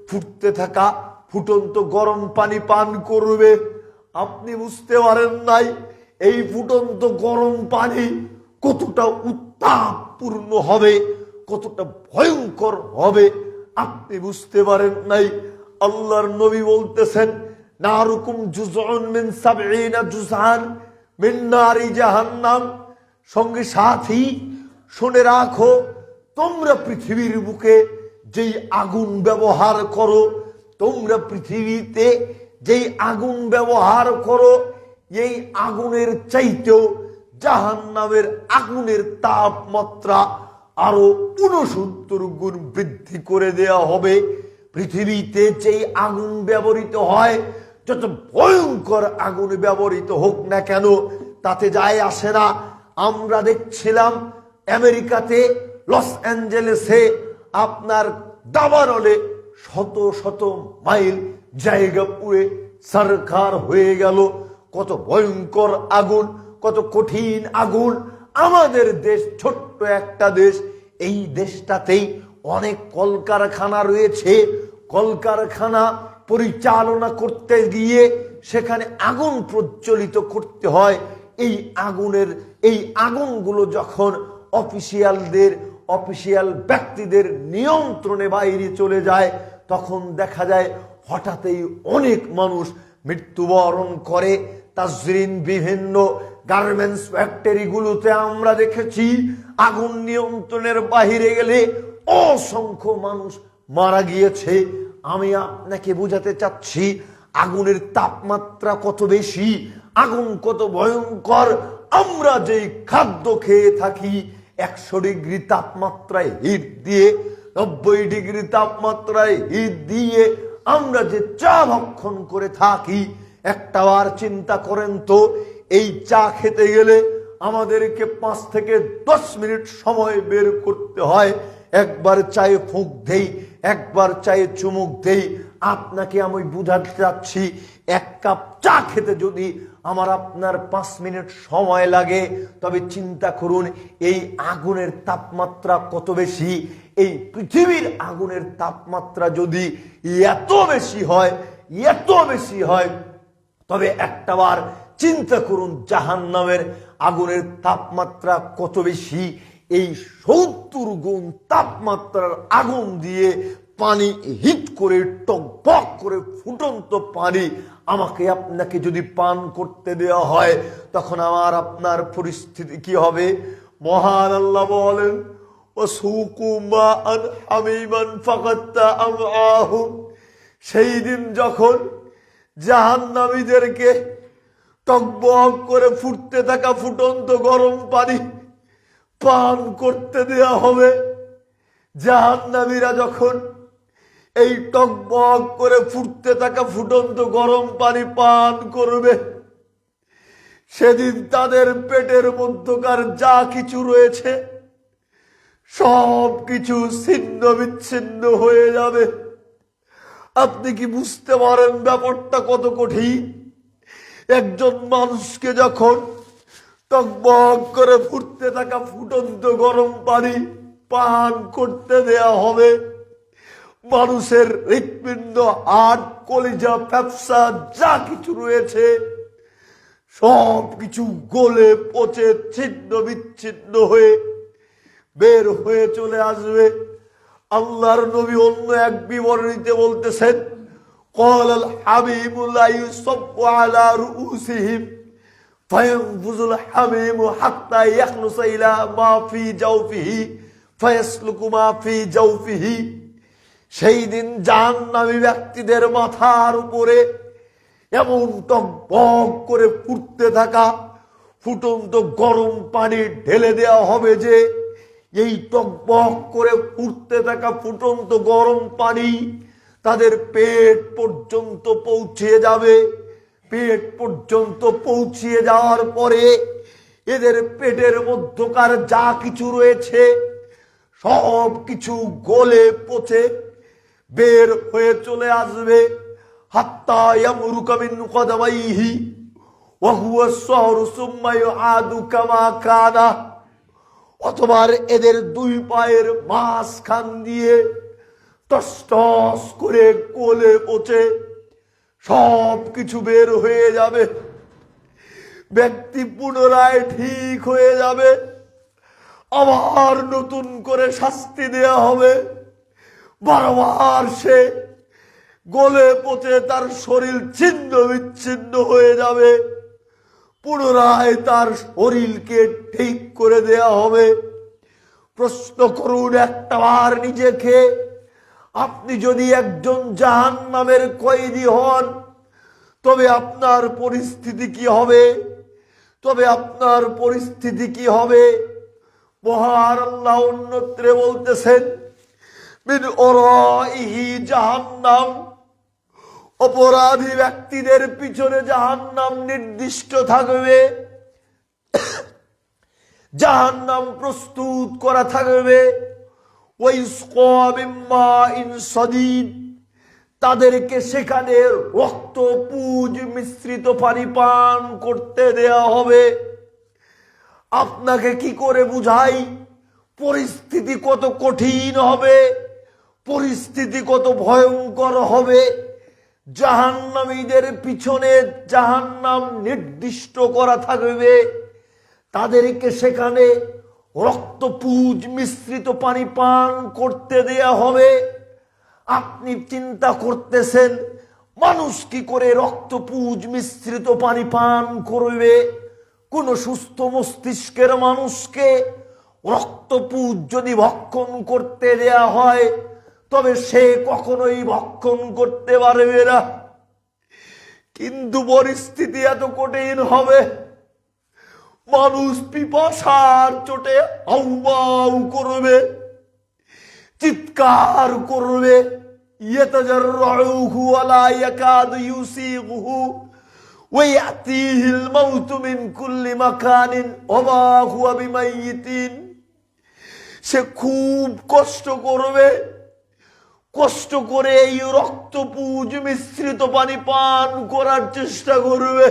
ফুটতে থাকা ফুটন্ত গরম পানি পান করবে? আপনি বুঝতে পারেন নাই এই ফুটন্ত গরম পানি কতটা উত্তাপপূর্ণ হবে, কতটা ভয়ঙ্কর হবে। আপনি বুঝতে পারেন নাই। আল্লাহর নবী বলতেছেন, নারুকুম জুজউন মিন সাবঈনা জুজআন মিন নারি জাহান্নাম। সঙ্গে সাথী শুনে রাখো, তোমরা পৃথিবীর বুকে যেই আগুন ব্যবহার করো, তোমরা পৃথিবীতে যেই আগুন ব্যবহার করো, এই আগুনের চাইতেও জাহান্নামের আগুনের তাপমাত্রা আরো 69 গুণ বৃদ্ধি করে দেয়া হবে। পৃথিবীতে যেই আগুন ব্যবহৃত হয়, যত ভয়ঙ্কর আগুন ব্যবহৃত হোক না কেন তাতে যায় আসে না। আমরা দেখছিলাম আমেরিকাতে লস অ্যাঞ্জেলেসে আপনার দাবানলে শত শত মাইল জায়গা পুড়ে সরকার হয়ে গেল। কত ভয়ঙ্কর আগুন, কত কঠিন আগুন। আমাদের দেশ ছোট্ট একটা দেশ, এই দেশটাতেই অনেক কলকারখানা রয়েছে। কলকারখানা পরিচালনা করতে গিয়ে সেখানে আগুন প্রজ্বলিত করতে হয়। এই আগুনগুলো যখন অফিসিয়াল ব্যক্তিদের নিয়ন্ত্রণে বাইরে চলে যায়, তখন দেখা যায় হঠাৎই অনেক মানুষ মৃত্যুবরণ করে। তাজরিন বিভিন্ন গার্মেন্টস ফ্যাক্টরিগুলোতে আমরা দেখেছি আগুন নিয়ন্ত্রণের বাহিরে গেলে অসংখ্য মানুষ মারা গিয়েছে। আমি আপনাকে বোঝাতে চাচ্ছি আগুনের তাপমাত্রা কত বেশি, আগুন কত ভয়ঙ্কর। আমরা যেই খাদ্য খেয়ে থাকি 100 ডিগ্রি তাপমাত্রায় হিট দিয়ে, 90 ডিগ্রি তাপমাত্রায় হিট দিয়ে আমরা যে চা ভক্ষণ করে থাকি, একটাবার চিন্তা করেন তো, এই চা খেতে গেলে আমাদেরকে 5 থেকে 10 মিনিট সময় বের করতে হয়। একবার চায়ে ফুঁক দেই, একবার চায়ে চুমুক দেই। আপনাকে আমি বুঝাতে চাচ্ছি, 1 কাপ চা খেতে যদি আমার আপনার 5 মিনিট সময় লাগে, তবে চিন্তা করুন এই আগুনের তাপমাত্রা কত বেশি। এই পৃথিবীর আগুনের তাপমাত্রা যদি এত বেশি হয়, তবে একটাবার চিন্তা করুন জাহান্নামের আগুনের তাপমাত্রা কত বেশি। এই 70 গুণ তাপমাত্রার আগুন দিয়ে পানি হিট করে টকবক করে ফুটন্ত পানি আমাকে আপনাকে যদি পান করতে দেওয়া হয়, তখন আমার আপনার পরিস্থিতি কি হবে? মহান আল্লাহ বলেন, ওয়াসুকু মাআন হামিমান ফাকাত্তা আমআহুম। সেই দিন যখন জাহান্নামীদেরকে টকবক করে ফুটতে থাকা ফুটন্ত গরম পানি পান করতে দেয়া হবে, জাহান্নামীরা যখন এই টকবক করে ফুটতে থাকা ফুটন্ত গরম পানি পান করবে, সেদিন তাদের পেটের মধ্যকার যা কিছু রয়েছে সব কিছু ছিন্ন বিচ্ছিন্ন হয়ে যাবে। আপনি কি বুঝতে পারেন ব্যাপারটা কত কঠিন? একজন মানুষকে যখন টকবক করে ফুটতে থাকা ফুটন্ত গরম পানি পান করতে দেয়া হবে। মানুষের হৃৎপিণ্ড, হাড়, কলিজা, ফ্যাপসা যা কিছু রয়েছে সব কিছু গলে পচে ছিন্ন বিচ্ছিন্ন হয়ে বের হয়ে চলে আসবে। আল্লাহর নবী অন্য এক বিবরণীতে বলতেছেন, قال الحميم لا يصب على رؤوسهم فينفذ الحميم حتى يخلص إلى ما في جوفه فيسلك ما في جوفه। সেই দিন জাহান্নামী ব্যক্তিদের মাথার উপরে এমন টকবক করে ফুটতে থাকা ফুটন্ত গরম পানি ঢেলে দেওয়া হবে যে এই টকবক করে ফুটতে থাকা ফুটন্ত গরম পানি তাদের পেট পর্যন্ত পৌঁছে যাবে। পেট পর্যন্ত পৌঁছিয়ে যাওয়ার পরে এদের পেটের মধ্যকার যা কিছু রয়েছে সব কিছু গলে পচে বের হয়ে চলে আসবে। হাত্তা ইয়ামরুকা মিন কদামাইহি ওয়া হুয়া আস-সাহরু সুম্মা ইউআদু কামা কানা। অথবা এদের দুই পায়ের মাঝখান দিয়ে টস টস করে গলে পচে সব কিছু বের হয়ে যাবে। ব্যক্তি পুনরায় ঠিক হয়ে যাবে, আবার নতুন করে শাস্তি দেয়া হবে। বারবার সে গলে পচে তার শরীর ছিন্ন বিচ্ছিন্ন হয়ে যাবে। পুনরায় তার শরীরকে ঠিক করে দেয়া হবে। প্রশ্ন করুন একটাবার নিজেকে, আপনি যদি একজন জাহান্নামের কয়েদি হন তবে আপনার পরিস্থিতি কি হবে? তবে আপনার পরিস্থিতি কি হবে? মহান আল্লাহ অন্যত্রে বলতেছেন, মিন ওরাইহি জাহান্নাম। অপরাধী ব্যক্তিদের পিছনে জাহান্নাম নির্দিষ্ট থাকবে, জাহান্নাম প্রস্তুত করা থাকবে। ওয়াইসকা মিন মাইন সাদীদ, তাদেরকে সেখানে রক্ত পুজ মিশ্রিত পানি পান করতে দেয়া হবে। আপনাকে কি করে বুঝাই পরিস্থিতি কত কঠিন হবে, পরিস্থিতি কত ভয়ঙ্কর হবে। জাহান্নামীদের পিছনে জাহান্নাম নির্দিষ্ট করা থাকবে, তাদেরকে সেখানে রক্তপুজ মিশ্রিত পানি পান করতে দেয়া হবে। আপনি চিন্তা করতেছেন মানুষ কি করে রক্তপুজ মিশ্রিত পানি পান করবে? কোন সুস্থ মস্তিষ্কের মানুষকে রক্তপুজ যদি ভক্ষণ করতে দেয়া হয় তবে সে কখনোই ভক্ষণ করতে পারবে না। কিন্তু পরিস্থিতি এত কঠিন হবে, মানুষ পিপাসার চোটে হাউমাউ করবে, চিৎকার করবে। ইয়াতাজাররুহু ওয়া লা ইয়াকাদু ইউসিগুহু ওয়া ইয়াতিহিল মাউতু মিন কুল্লি মাকানিন ওয়া মা হুয়া বিমাইয়িতিন। সে খুব কষ্ট করবে, কষ্ট করে এই রক্তপুজ মিশ্রিত পানি পান করার চেষ্টা করবে।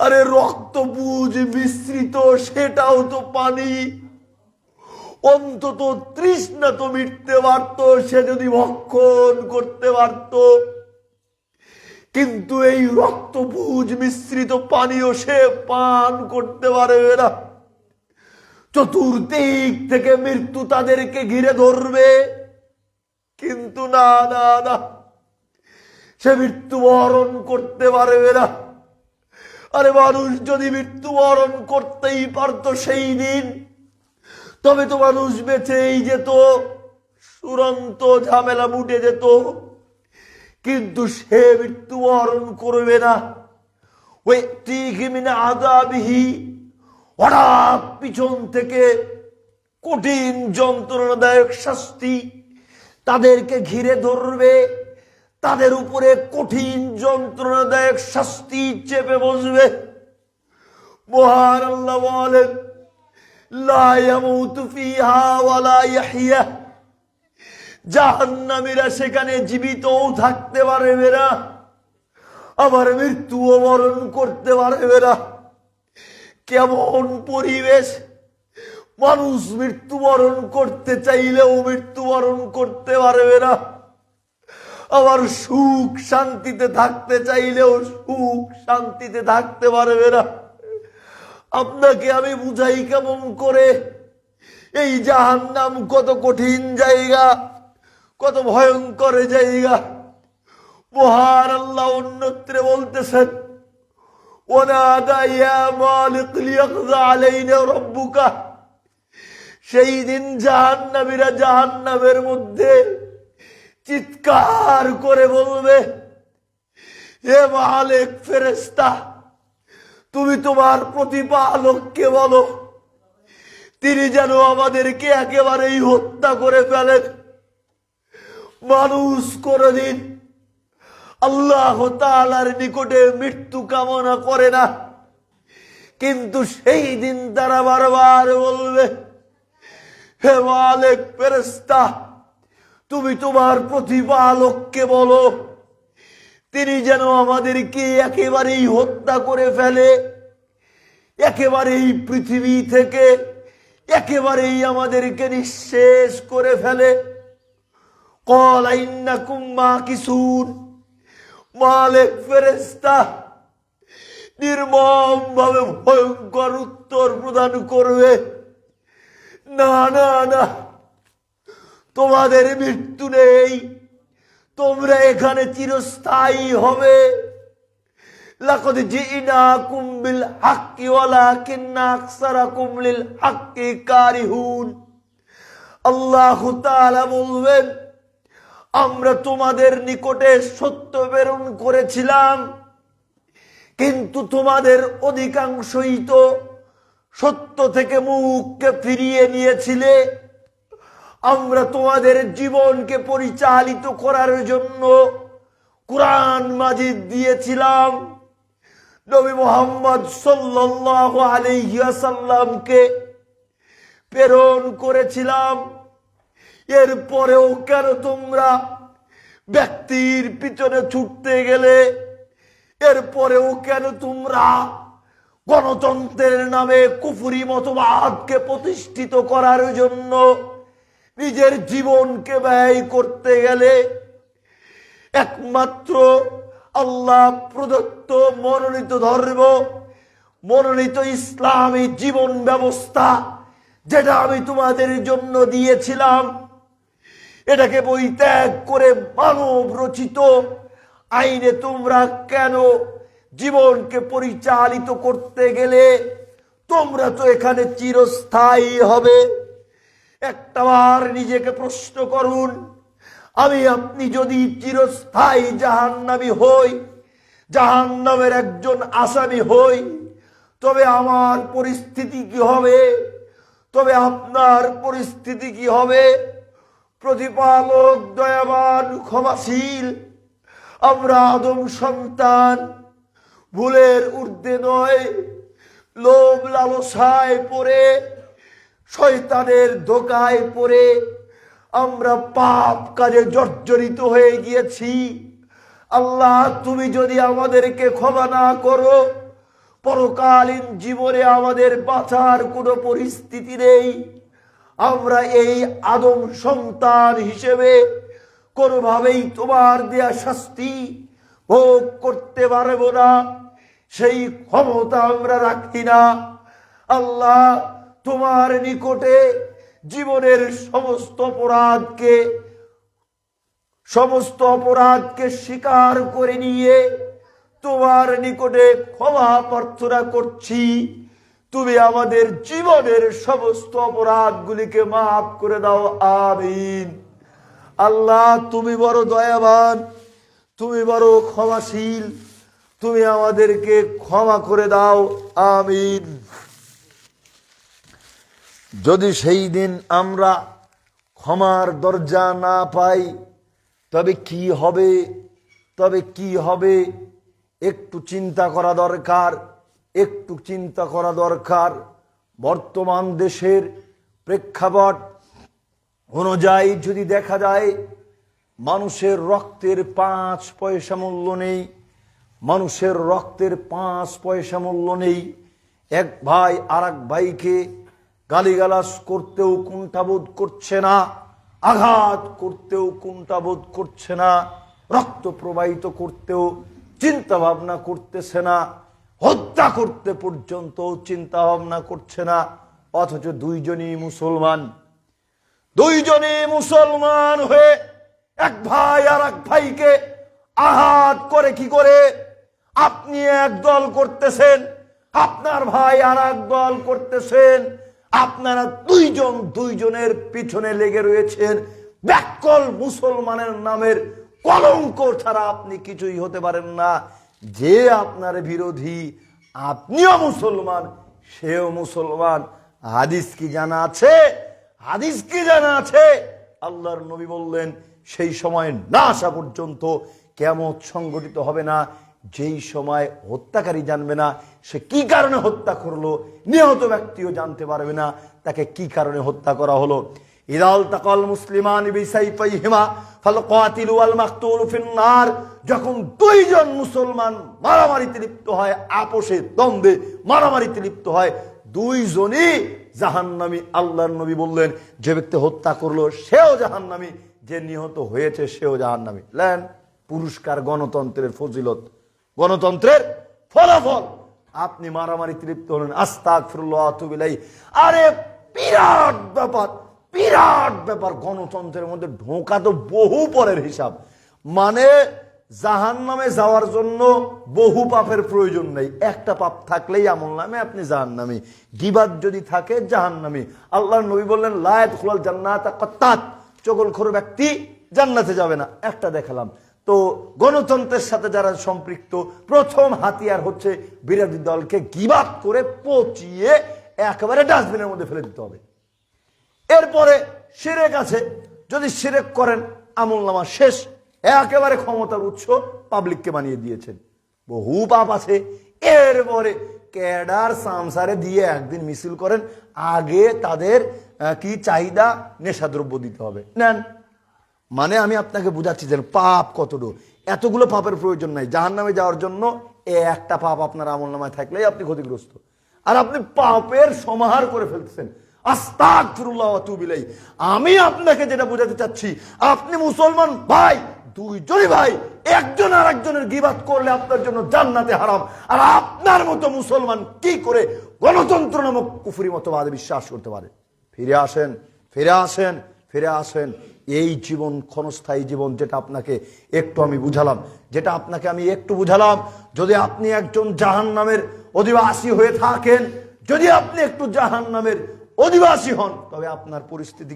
আরে রক্তপুজ মিশ্রিত সেটাও তো পানি, অন্তত তৃষ্ণা তো মিটতে পারত সে যদি ভক্ষণ করতে পারত। কিন্তু এই রক্তপুজ মিশ্রিত পানিও সে পান করতে পারবে না। চতুর্দিক থেকে মৃত্যু তাদেরকে ঘিরে ধরবে, কিন্তু না না না, সে মৃত্যুবরণ করতে পারবে না। আরে মানুষ যদি মৃত্যুবরণ করতেই পারত সেই দিন, তবে তো মানুষ বেঁচেই যেত, চূড়ান্ত ঝামেলা মুটে যেত। কিন্তু সে মৃত্যুবরণ করবে না। ওয়াতিহি মিন আযাবিহি, হঠাৎ পিছন থেকে কঠিন যন্ত্রণাদায়ক শাস্তি তাদেরকে ঘিরে ধরবে, তাদের উপরে কঠিন যন্ত্রণাদায়ক শাস্তি চেপে বসবে। মহান আল্লাহ বলেন, লা ইয়ামুতু ফিহা ওয়া লা ইয়াহইয়া। জাহান্নামীরা সেখানে জীবিতও থাকতে পারবে না, আবার মৃত্যুও বরণ করতে পারবে না। কেমন পরিবেশ! মানুষ মৃত্যুবরণ করতে চাইলেও মৃত্যুবরণ করতে পারবে না, আবার সুখ শান্তিতে থাকতে চাইলেও সুখ শান্তিতে থাকতে পারবে না। আপনাকে আমি বুঝাই কেমন করে? এই জাহান্নাম কত কঠিন জায়গা, কত ভয়ঙ্কর জায়গা। মহান আল্লাহ অন্যত্রে বলতেছেন, ওয়ানাদা ইয়া মালিক লিয়াকযা আলাইনা রাব্বুকা। সেই দিন জাহান্নামীরা জাহান্নামের মধ্যে চিৎকার করে বলবে, হে মালিক, ফেরেশতা, তুমি তোমার প্রতিপালককে বলো তিনি যেন আমাদেরকে একেবারেই হত্যা করে ফেলেন। মানুষ কোনদিন আল্লাহ তাআলার নিকটে মৃত্যু কামনা করে না, কিন্তু সেই দিন তারা বারবার বলবে, হে মালিক, ফেরেশতা, তুমি তোমার প্রতিপালককে বলো তিনি যেন আমাদেরকে একেবারেই হত্যা করে ফেলে, একেবারেই পৃথিবী থেকে একেবারেই আমাদেরকে নিঃশেষ করে ফেলে। ক্বালা ইন্নাকুম মাকিসুন। মালিক ফেরেশতা নির্মম ভাবে ভয়ঙ্কর উত্তর প্রদান করবে, না না না, তোমাদের মৃত্যু নেই, তোমরা এখানে চিরস্থায়ী হবে। লাকাদ জিনাকুম বিল হাক্কি ওয়ালাকিন্না আকসারাকুম লিল হাক্কি কারিহুন। আল্লাহ তাআলা বলবেন, আমরা তোমাদের নিকটে সত্য প্রেরণ করেছিলাম, কিন্তু তোমাদের অধিকাংশই তো সত্য থেকে মুখকে ফিরিয়ে নিয়েছিলে। আমরা তোমাদের জীবনকে পরিচালিত করার জন্য কুরআন মাজিদ দিয়েছিলাম, নবী মুহাম্মদ সাল্লাল্লাহু আলাইহি ওয়াসাল্লামকে প্রেরণ করেছিলাম। এরপরেও কেন তোমরা ব্যক্তির পিছনে ছুটতে গেলে? এরপরেও কেন তোমরা গণতন্ত্রের নামে কুফরি মতবাদকে প্রতিষ্ঠিত করার জন্য নিজের জীবনকে ব্যয় করতে গেলে? একমাত্র আল্লাহ প্রদত্ত মনোনীত ধর্ম, মনোনীত ইসলামী জীবন ব্যবস্থা যেটা আমি তোমাদের জন্য দিয়েছিলাম, এটাকে পরিত্যাগ করে মানব রচিত আইনে তোমরা কেন জীবনকে পরিচালিত করতে গেলে? তোমরা তো এখানে চিরস্থায়ী হবে। একটাবার নিজেকে প্রশ্ন করুন, আমি আপনি যদি চিরস্থায়ী জাহান্নামী হই, জাহান্নামের একজন আসামি হই, তবে আমার পরিস্থিতি কি হবে? তবে আপনার পরিস্থিতি কি হবে? প্রতিপালক দয়াবান, ক্ষমাশীল। আমরা আদম সন্তান, ভুলের ঊর্ধ্বে নয়, লোভ লালসায় পড়ে, শয়তানের ধোঁকায় পড়ে আমরা পাপ কাজে জর্জরিত হয়ে গিয়েছি। আল্লাহ, তুমি যদি আমাদেরকে ক্ষমা না করো, পরকালীন জীবনে আমাদের বাঁচার কোনো পরিস্থিতি নেই। আমরা এই আদম সন্তান হিসেবে কোনোভাবেই তোমার দেয়া শাস্তি ভোগ করতে পারবো না, সেই ক্ষমতা আমরা রাখি না। আল্লাহ, তোমার নিকটে জীবনের সমস্ত অপরাধকে স্বীকার করে নিয়ে তোমার নিকটে ক্ষমা প্রার্থনা করছি। তুমি আমাদের জীবনের সমস্ত অপরাধগুলিকে মাফ করে দাও, আমিন। আল্লাহ, তুমি বড় দয়াবান, তুমি বড় ক্ষমাশীল, তুমি আমাদেরকে ক্ষমা করে দাও, আমিন। যদি সেই দিন আমরা ক্ষমার দরজা না পাই, তবে কি হবে? তবে কি হবে? একটু চিন্তা করা দরকার, একটু চিন্তা করা দরকার। বর্তমান দেশের প্রেক্ষাপট অনুযায়ী যদি দেখা যায়, মানুষের রক্তের 5 পয়সা মূল্য নেই, মানুষের রক্তের 5 পয়সা মূল্য নেই। এক ভাই আর এক ভাইকে গালিগালাজ করতেও কুণ্ঠাবোধ করছে না, আঘাত করতেও কুণ্ঠাবোধ করছে না, রক্ত প্রবাহিত করতেও চিন্তা ভাবনা করতেছে না, হত্যা করতে পর্যন্ত চিন্তা ভাবনা করছে না। অথচ দুইজনই মুসলমান হয়ে এক ভাই আর এক ভাইকে আঘাত করে কি করে? আপনি এক দল করতেছেন, আপনার ভাই আর এক দল করতেছেন, আপনারা দুইজনের পিছনে লেগে রয়েছেন। ব্যাকল মুসলমানের নামের কলঙ্ক ছাড়া আপনি কিছুই হতে পারেন না। যে আপনার বিরোধী, আপনিও মুসলমান, সেও মুসলমান। হাদিস কি জানা আছে? আল্লাহর নবী বললেন, সেই সময় না আসা পর্যন্ত কিয়ামত সংঘটিত হবে না যেই সময় হত্যাকারী জানবে না সে কি কারণে হত্যা করলো, নিহত ব্যক্তিও জানতে পারবে না তাকে কি কারণে হত্যা করা হলো। ইদাল তাকাল মুসলিমান বিসাইফাইহিমা ফাল কাতিলু ওয়াল মাকতুলু ফিন্নার, যখন দুইজন মুসলমান মারামারিতে লিপ্ত হয়, আপোষে দ্বন্দ্বে মারামারিতে লিপ্ত হয়, দুইজনই জাহান্নামী। আল্লাহর নবী বললেন, যে ব্যক্তি হত্যা করলো সেও জাহান্নামী, যে নিহত হয়েছে সেও জাহান্নামী। লেন পুরস্কার, গণতন্ত্রের ফজিলত, গণতন্ত্রের ফলাফল। আপনি মারামারিতে লিপ্ত হলেন, আস্তাগফিরুল্লাহ ওয়া আতুবু ইলাইহি। আরে বিরাট ব্যাপার। গণতন্ত্রের মধ্যে ঢোকা তো বহু পরের হিসাব। মানে জাহান্নামে যাওয়ার জন্য বহু পাপের প্রয়োজন নেই, একটা পাপ থাকলেই আমলনামে আপনি জাহান্নামী। গীবাত যদি থাকে জাহান্নামী। আল্লাহর নবী বললেন, লা ইয়াদখুলুল জান্নাতা কাত্তাত, চগলখোর ব্যক্তি জান্নাতে যাবে না। একটা দেখালাম। তো গণতন্ত্রের সাথে যারা সম্পৃক্ত, প্রথম হাতিয়ার হচ্ছে বিরোধী দলকে গীবাত করে পচিয়ে একেবারে ডাস্টবিনের মধ্যে ফেলে দিতে হবে। এরপরে শিরক আছে, যদি শিরক করেন আমলনামা শেষ, একেবারে ক্ষমতার উৎস পাবলিককে বানিয়ে দিয়েছেন। বহু পাপ আছে। এরপরে ক্যাডার সামসারে দিয়ে একদিন মিছিল করেন, আগে তাদের কি চাহিদা, নেশাদ্রব্য দিতে হবে, নেন। মানে আমি আপনাকে বুঝাচ্ছি যে পাপ কতটুকু। এতগুলো পাপের প্রয়োজন নাই জাহান্নামে যাওয়ার জন্য। একটা পাপ আপনার আমলনামায় থাকলেই আপনি ক্ষতিগ্রস্ত, আর আপনি পাপের সমাহার করে ফেলতেছেন। আস্তাগফিরুল্লাহ ওয়া আতুবু ইলাইহি। আমি আপনাকে যেটা বোঝাতে চাচ্ছি, আপনি মুসলমান ভাই, দুইজনই ভাই, একজন আর একজনের গীবাত করলে আপনার জন্য জান্নাতে হারাম। আর আপনার মতো মুসলমান কি করে গণতন্ত্র নামক কুফরি মতবাদে বিশ্বাস করতে পারে? ফিরে আসেন। এই জীবন ক্ষণস্থায়ী জীবন, যেটা আপনাকে একটু আমি বুঝালাম। যদি আপনি একজন জাহান্নামের অধিবাসী হয়ে থাকেন, যদি আপনি একটু জাহান্নামের অধিবাসী হন, তবে আপনার পরিস্থিতি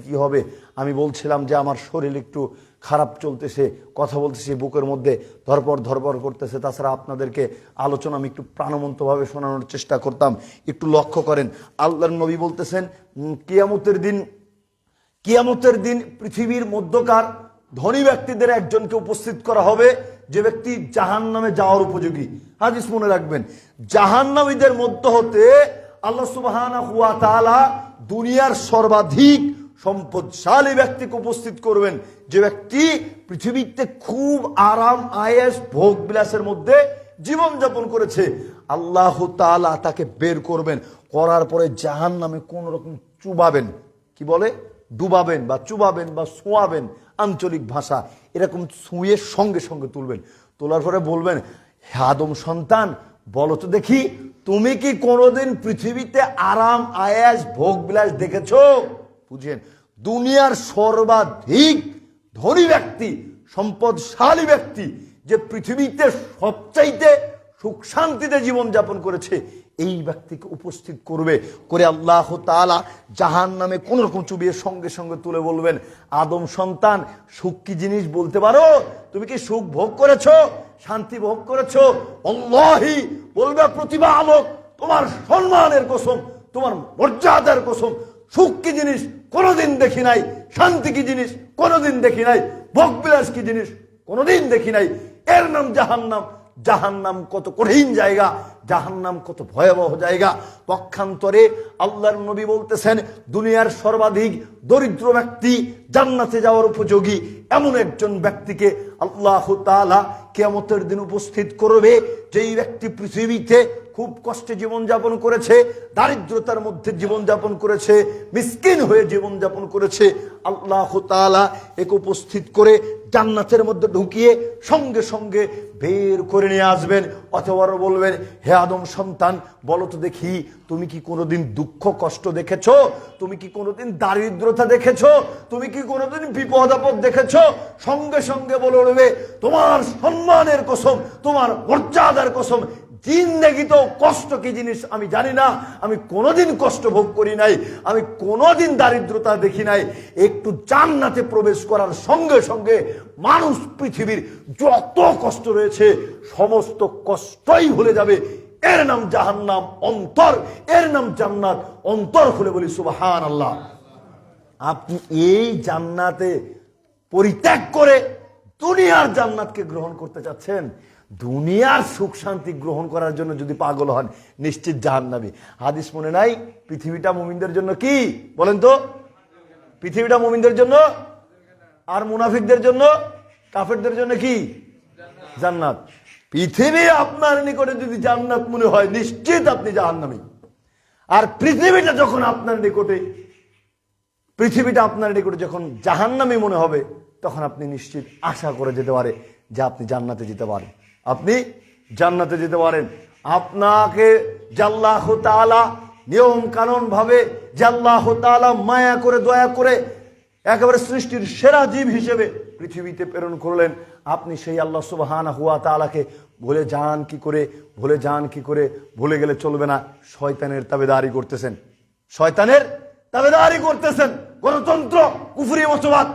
কি হবে? আমি বলছিলাম যে আমার শরীর একটু খারাপ চলতেছে, কথা বলতেছি বুকের মধ্যে ধরপড় করতেছে। তাছাড়া আপনাদেরকে আলোচনা আমি একটু প্রাণবন্তভাবে শোনানোর চেষ্টা করতাম। একটু লক্ষ্য করেন, আল্লাহর নবী বলতেছেন, কিয়ামতের দিন পৃথিবীর মধ্যকার ধনী ব্যক্তিদের একজনকে উপস্থিত করা হবে, যে ব্যক্তি জাহান্নামে যাওয়ার উপযোগী। হাদিস মনে রাখবেন, জাহান্নামীদের মধ্য হতে আল্লাহ সুবহানাহু ওয়া তাআলা দুনিয়ার সর্বাধিক সম্পদশালী ব্যক্তিকে উপস্থিত করবেন, যে ব্যক্তি পৃথিবীতে খুব আরাম আয়েশ ভোগ বিলাসের মধ্যে জীবন যাপন করেছে। আল্লাহ তাআলা তাকে বের করবেন, করার পরে জাহান্নামে কোন রকম চুবাবেন, কি বলে, ডুবাবেন বা চুবাবেন বা ছোঁয়াবেন, আঞ্চলিক ভাষা, এরকম ছুঁয়ে সঙ্গে সঙ্গে তুলবেন। তোলার পরে বলবেন, হে আদম সন্তান, বলো তো দেখি, তুমি কি কোনোদিন পৃথিবীতে আরাম আয়াস ভোগ বিলাস দেখেছো? বুঝেন, দুনিয়ার সর্বাধিক ধনী ব্যক্তি, সম্পদশালী ব্যক্তি, যে পৃথিবীতে সবচাইতে সুখ শান্তিতে জীবন যাপন করেছে, এই ব্যক্তিকে উপস্থিত করে আল্লাহ তাআলা জাহান্নামে কোন রকম চুবিয়ে সঙ্গে সঙ্গে তুলে বলবেন, আদম সন্তান, সুখ কি জিনিস বলতে পারো? তুমি কি সুখ ভোগ করেছো, শান্তি ভোগ করেছো? আল্লাহি বলবে, প্রতিভা আলোক, তোমার সম্মানের কসম, তোমার মর্যাদার কসম, সুখ কি জিনিস কোনোদিন দেখি নাই, শান্তি কি জিনিস কোনোদিন দেখি নাই, ভোগ বিলাস কি জিনিস কোনোদিন দেখি নাই। এর নাম জাহান্নাম। জাহান্নাম কত কঠিন জায়গা, জাহান্নাম কত ভয়াবহ জায়গা। পক্ষান্তরে আল্লাহর নবী বলতেছেন, দুনিয়ার সর্বাধিক দরিদ্র ব্যক্তি জান্নাতে যাওয়ার উপযোগী এমন একজন ব্যক্তিকে আল্লাহ তাআলা কিয়ামতের দিন উপস্থিত করবে, যেই ব্যক্তি পৃথিবীতে খুব কষ্টে জীবনযাপন করেছে, দারিদ্রতার মধ্যে জীবনযাপন করেছে, মিসকিন হয়ে জীবনযাপন করেছে। আল্লাহ তাআলা একে উপস্থিত করে জান্নাতের মধ্যে ঢুকিয়ে সঙ্গে সঙ্গে বের করে নিয়ে আসবেন। অথবা বলবেন, হে আদম সন্তান, বলো তো দেখি, তুমি কি কোনোদিন দুঃখ কষ্ট দেখেছো? তুমি কি কোনোদিন দারিদ্রতা দেখেছো? তুমি কি কোনোদিন বিপদ আপদ দেখেছো? সঙ্গে সঙ্গে বলে উঠবে, তোমার সম্মানের কসম, তোমার মর্যাদার কসম, জিন্দেগিতেও কষ্ট কি জিনিস আমি জানি না, আমি কোনোদিন কষ্ট ভোগ করি নাই, আমি কোনোদিন দারিদ্রতা দেখি নাই। একটু জান্নাতে প্রবেশ করার সঙ্গে সঙ্গে মানুষ পৃথিবীর যত কষ্ট রয়েছে সমস্ত কষ্টই ভুলে যাবে। এর নাম জাহান্নাম অন্তর, এর নাম জান্নাত অন্তর। খুলে বলি সুবহানাল্লাহ। আপনি এই জান্নাতে পরিত্যাগ করে দুনিয়ার জান্নাতকে গ্রহণ করতে চাচ্ছেন? দুনিয়ার সুখ শান্তি গ্রহণ করার জন্য যদি পাগল হন, নিশ্চিত জাহান্নামী। হাদিস মনে নাই? পৃথিবীটা মুমিনদের জন্য কি বলেন তো? পৃথিবীটা মুমিনদের জন্য, আর মুনাফিকদের জন্য, কাফেরদের জন্য কি? জান্নাত। পৃথিবী আপনার নিকটে যদি জান্নাত মনে হয়, নিশ্চিত আপনি জাহান্নামী। আর পৃথিবীটা যখন আপনার নিকটে, পৃথিবীটা আপনার নিকটে যখন জাহান্নামী মনে হবে, তখন আপনি নিশ্চিত আশা করে যেতে পারে যে আপনি জান্নাতে যেতে পারেন, আপনি জান্নাতে যেতে পারেন। আপনাকে আল্লাহ তাআলা নিয়ম কানুন ভাবে, আল্লাহ তাআলা মায়া করে দয়া করে একেবারে সৃষ্টির সেরা জীব হিসেবে পৃথিবীতে প্রেরণ করলেন, আপনি সেই আল্লাহ সুবহানাহু ওয়া তাআলাকে ভুলে যান কি করে? ভুলে যান কি করে? ভুলে গেলে চলবে না। শয়তানের তাবেদারি করতেছেন, শয়তানের তাবেদারি করতেছেন। গণতন্ত্র, কুফরি মতবাদ,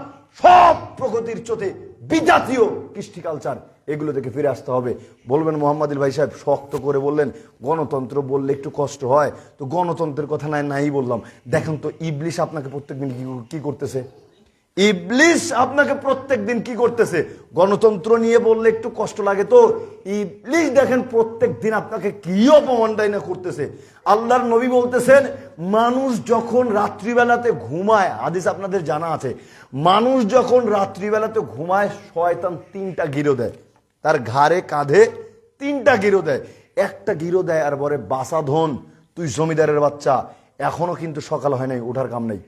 সব প্রগতির চোতে বিজাতীয় কৃষ্টি কালচার, এগুলো থেকে ফিরে আসতে হবে। বলবেন মোহাম্মদুল ভাই সাহেব শক্ত করে বললেন, গণতন্ত্র বললে একটু কষ্ট হয়, তো গণতন্ত্রের কথা নাই বললাম। দেখেন তো ইবলিশ আপনাকে প্রত্যেকদিন কি করতেছে? ইবলিশ আপনাকে প্রত্যেকদিন কি করতেছে? গণতন্ত্র নিয়ে বললে একটু কষ্ট লাগে তো, ইবলিশ দেখেন প্রত্যেক দিন আপনাকে কি অপমানটাই না করতেছে। আল্লাহর নবী বলতেছেন, মানুষ যখন রাত্রিবেলাতে ঘুমায়, হাদিস আপনাদের জানা আছে, মানুষ যখন রাত্রিবেলাতে ঘুমায়, শয়তান 3টা গিরো দেয়, তার ঘাড়ে কাঁধে 3টা গিরো দেয়। একটা গিরো দেয় আর বলে, বাসাধন, তুই জমিদারের বাচ্চা, এখনো কিন্তু সকাল হয় নাই, ওঠার কাম নেই।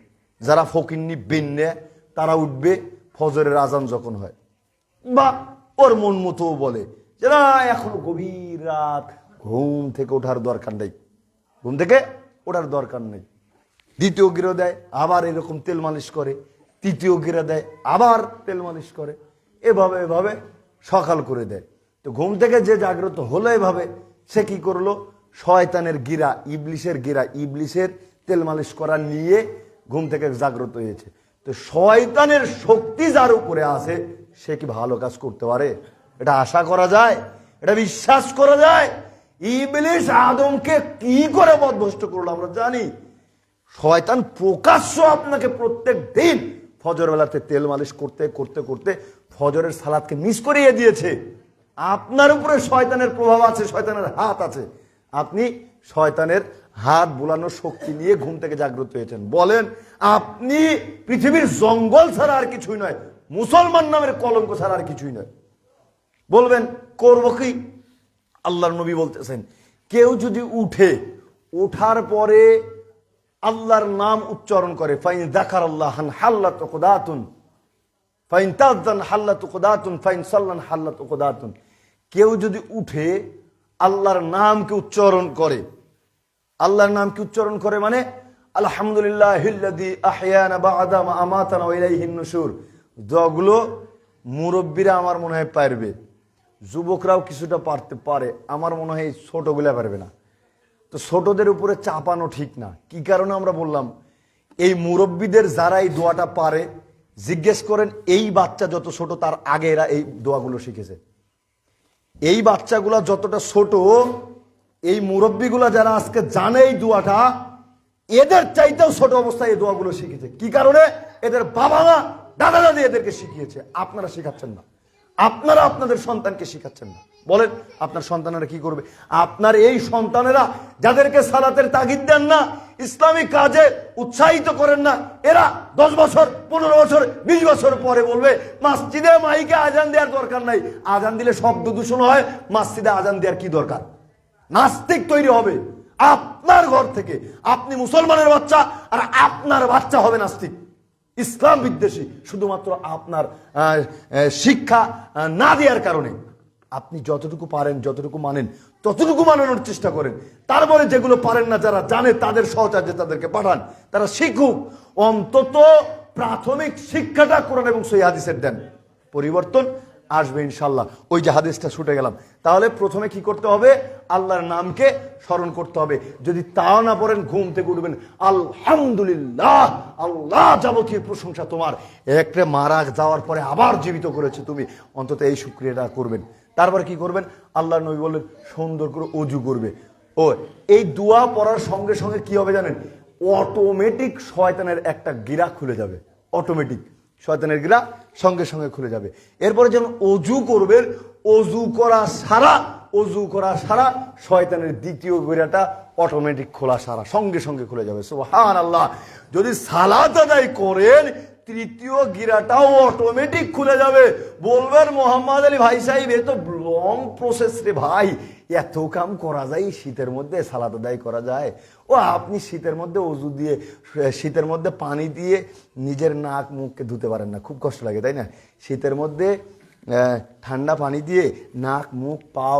যারা ফকিন্নি বিন্নে তারা উঠবে ফজরের আজান যখন হয়, বা ওর মন মতো বলে যে না, এখনো গভীর রাত, ঘুম থেকে ওঠার দরকার নেই, ঘুম থেকে ওঠার দরকার নেই। দ্বিতীয় গিরো দেয়, আবার এরকম তেল মালিশ করে। তৃতীয় গিরা দেয়, আবার তেল মালিশ করে। এভাবে এভাবে সকাল করে দেয়। তো ঘুম থেকে যে জাগ্রত হলো এভাবে, সে কি করলো? শয়তানের গিরা, ইবলিশের গিরা, ইবলিশের তেল মালিশ করা নিয়ে ঘুম থেকে জাগ্রত হয়েছে। তো শয়তানের শক্তি যার উপরে আছে, সে কি ভালো কাজ করতে পারে? এটা আশা করা যায়? এটা বিশ্বাস করা যায়? ইবলিশ আদমকে কি করে বদভস্ত করলো আমরা জানি। শয়তান প্রকাশ্য আপনাকে প্রত্যেক দিন ফজর বেলাতে তেল মালিশ করতে করতে করতে ফজরের সালাতকে মিস করিয়ে দিয়েছে। আপনার উপরে শয়তানের প্রভাব আছে, শয়তানের হাত আছে। আপনি শয়তানের হাত বুলানোর শক্তি নিয়ে ঘুম থেকে জাগ্রত হয়েছেন। বলেন, আপনি পৃথিবীর জঙ্গল ছাড়া আর কিছুই নয়, মুসলমান নামের কলঙ্ক ছাড়া আর কিছুই নয়। বলবেন করবো কি? আল্লাহর নবী বলতেছেন, কেউ যদি উঠে, ওঠার পরে আল্লাহর নাম উচ্চারণ করে, ফাইন যাকারাল্লাহান হাল্লাত উকদাতুন, ফাইন তাযান হাল্লাত উকদাতুন, ফাইন সাল্লান হাল্লাত উকদাতুন। কেউ যদি উঠে আল্লাহর নামকে উচ্চারণ করে, আল্লাহর নামকে উচ্চারণ করে মানে আলহামদুলিল্লাহিল্লাযী আহইয়ানা বা'দা মা আমাতানা ওয়া ইলাইহিন নুশুর। যেগুলো মুরব্বীরা আমার মনে হয় পারবে, যুবকরাও কিছুটা পারতে পারে, আমার মনে হয় ছোটগুলা পারবে না। তো ছোটদের উপরে চাপানো ঠিক না। কি কারণে আমরা বললাম? এই মুরব্বীদের যারা এই দোয়াটা পারে, জিজ্ঞেস করেন এই বাচ্চা যত ছোট তার আগে এরা এই দোয়াগুলো শিখেছে। এই বাচ্চাগুলা যতটা ছোট, এই মুরব্বীগুলা যারা আজকে জানে এই দোয়াটা, এদের চাইতেও ছোট অবস্থায় এই দোয়াগুলো শিখেছে। কি কারণে? এদের বাবা মা দাদা দাদি এদেরকে শিখিয়েছে। আপনারা শিখাচ্ছেন না, আপনারা আপনাদের সন্তানকে শিখাচ্ছেন না। বলেন আপনার সন্তানেরা কি করবে? আপনার এই সন্তানেরা যাদেরকে সালাতের তাগিদ দেন না, ইসলামী কাজে উৎসাহিত করেন না, এরা 10 বছর 15 বছর 20 বছর পরে বলবে মসজিদে মাইকে আজান দেওয়ার দরকার নাই, আজান দিলে শব্দ দূষণ হয়, মসজিদে আজান দেওয়ার কি দরকার? নাস্তিক তৈরি হবে আপনার ঘর থেকে। আপনি মুসলমানের বাচ্চা আর আপনার বাচ্চা হবে নাস্তিক, ইসলাম বিদ্বেষী, শুধুমাত্র আপনার শিক্ষা না দেওয়ার কারণে। আপনি যতটুকু পারেন, যতটুকু মানেন, ততটুকু মানানোর চেষ্টা করেন। তারপরে যেগুলো পারেন না, যারা জানে তাদের সহচার্যে তাদেরকে পাঠান, তারা শিখুক। অন্তত প্রাথমিক শিক্ষাটা কোরআন এবং সহিহ হাদিসের দেন, পরিবর্তন আসবে ইনশাল্লাহ। ওই যে হাদিসটা ছুটে গেলাম, তাহলে প্রথমে কি করতে হবে? আল্লাহর নামকে স্মরণ করতে হবে। যদি তাও না পড়েন, ঘুম থেকে উঠবেন আলহামদুলিল্লাহ, আল্লাহ যাবতীয় প্রশংসা তোমার, একটা মারা যাওয়ার পরে আবার জীবিত করেছে তুমি, অন্তত এই শুকরিয়াটা করবেন। তারপর কি করবেন? আল্লাহর নবী বললেন সুন্দর করে অজু করবে। ও এই দোয়া পড়ার সঙ্গে সঙ্গে কি হবে জানেন? অটোমেটিক শয়তানের একটা গিরা খুলে যাবে, অটোমেটিক শয়তানের গিরা সঙ্গে সঙ্গে খুলে যাবে। এরপরে যেন অজু করবেন, অজু করা সারা শয়তানের দ্বিতীয় গিরাটা অটোমেটিক খোলা সারা সঙ্গে সঙ্গে খুলে যাবে। সুবহানাল্লাহ। যদি সালাত আদায় করেন, তৃতীয় গিরাটাও অটোমেটিক খুলে যাবে। বলবেন মোহাম্মদ আলী ভাই সাহেব, এ তো লং প্রসেস রে ভাই, এত কাম করা যায় শীতের মধ্যে? সালাত আদায় করা যায়? ও আপনি শীতের মধ্যে অজু দিয়ে, শীতের মধ্যে পানি দিয়ে নিজের নাক মুখকে ধুতে পারেন না, খুব কষ্ট লাগে তাই না? শীতের মধ্যে ঠান্ডা পানি দিয়ে নাক মুখ পাও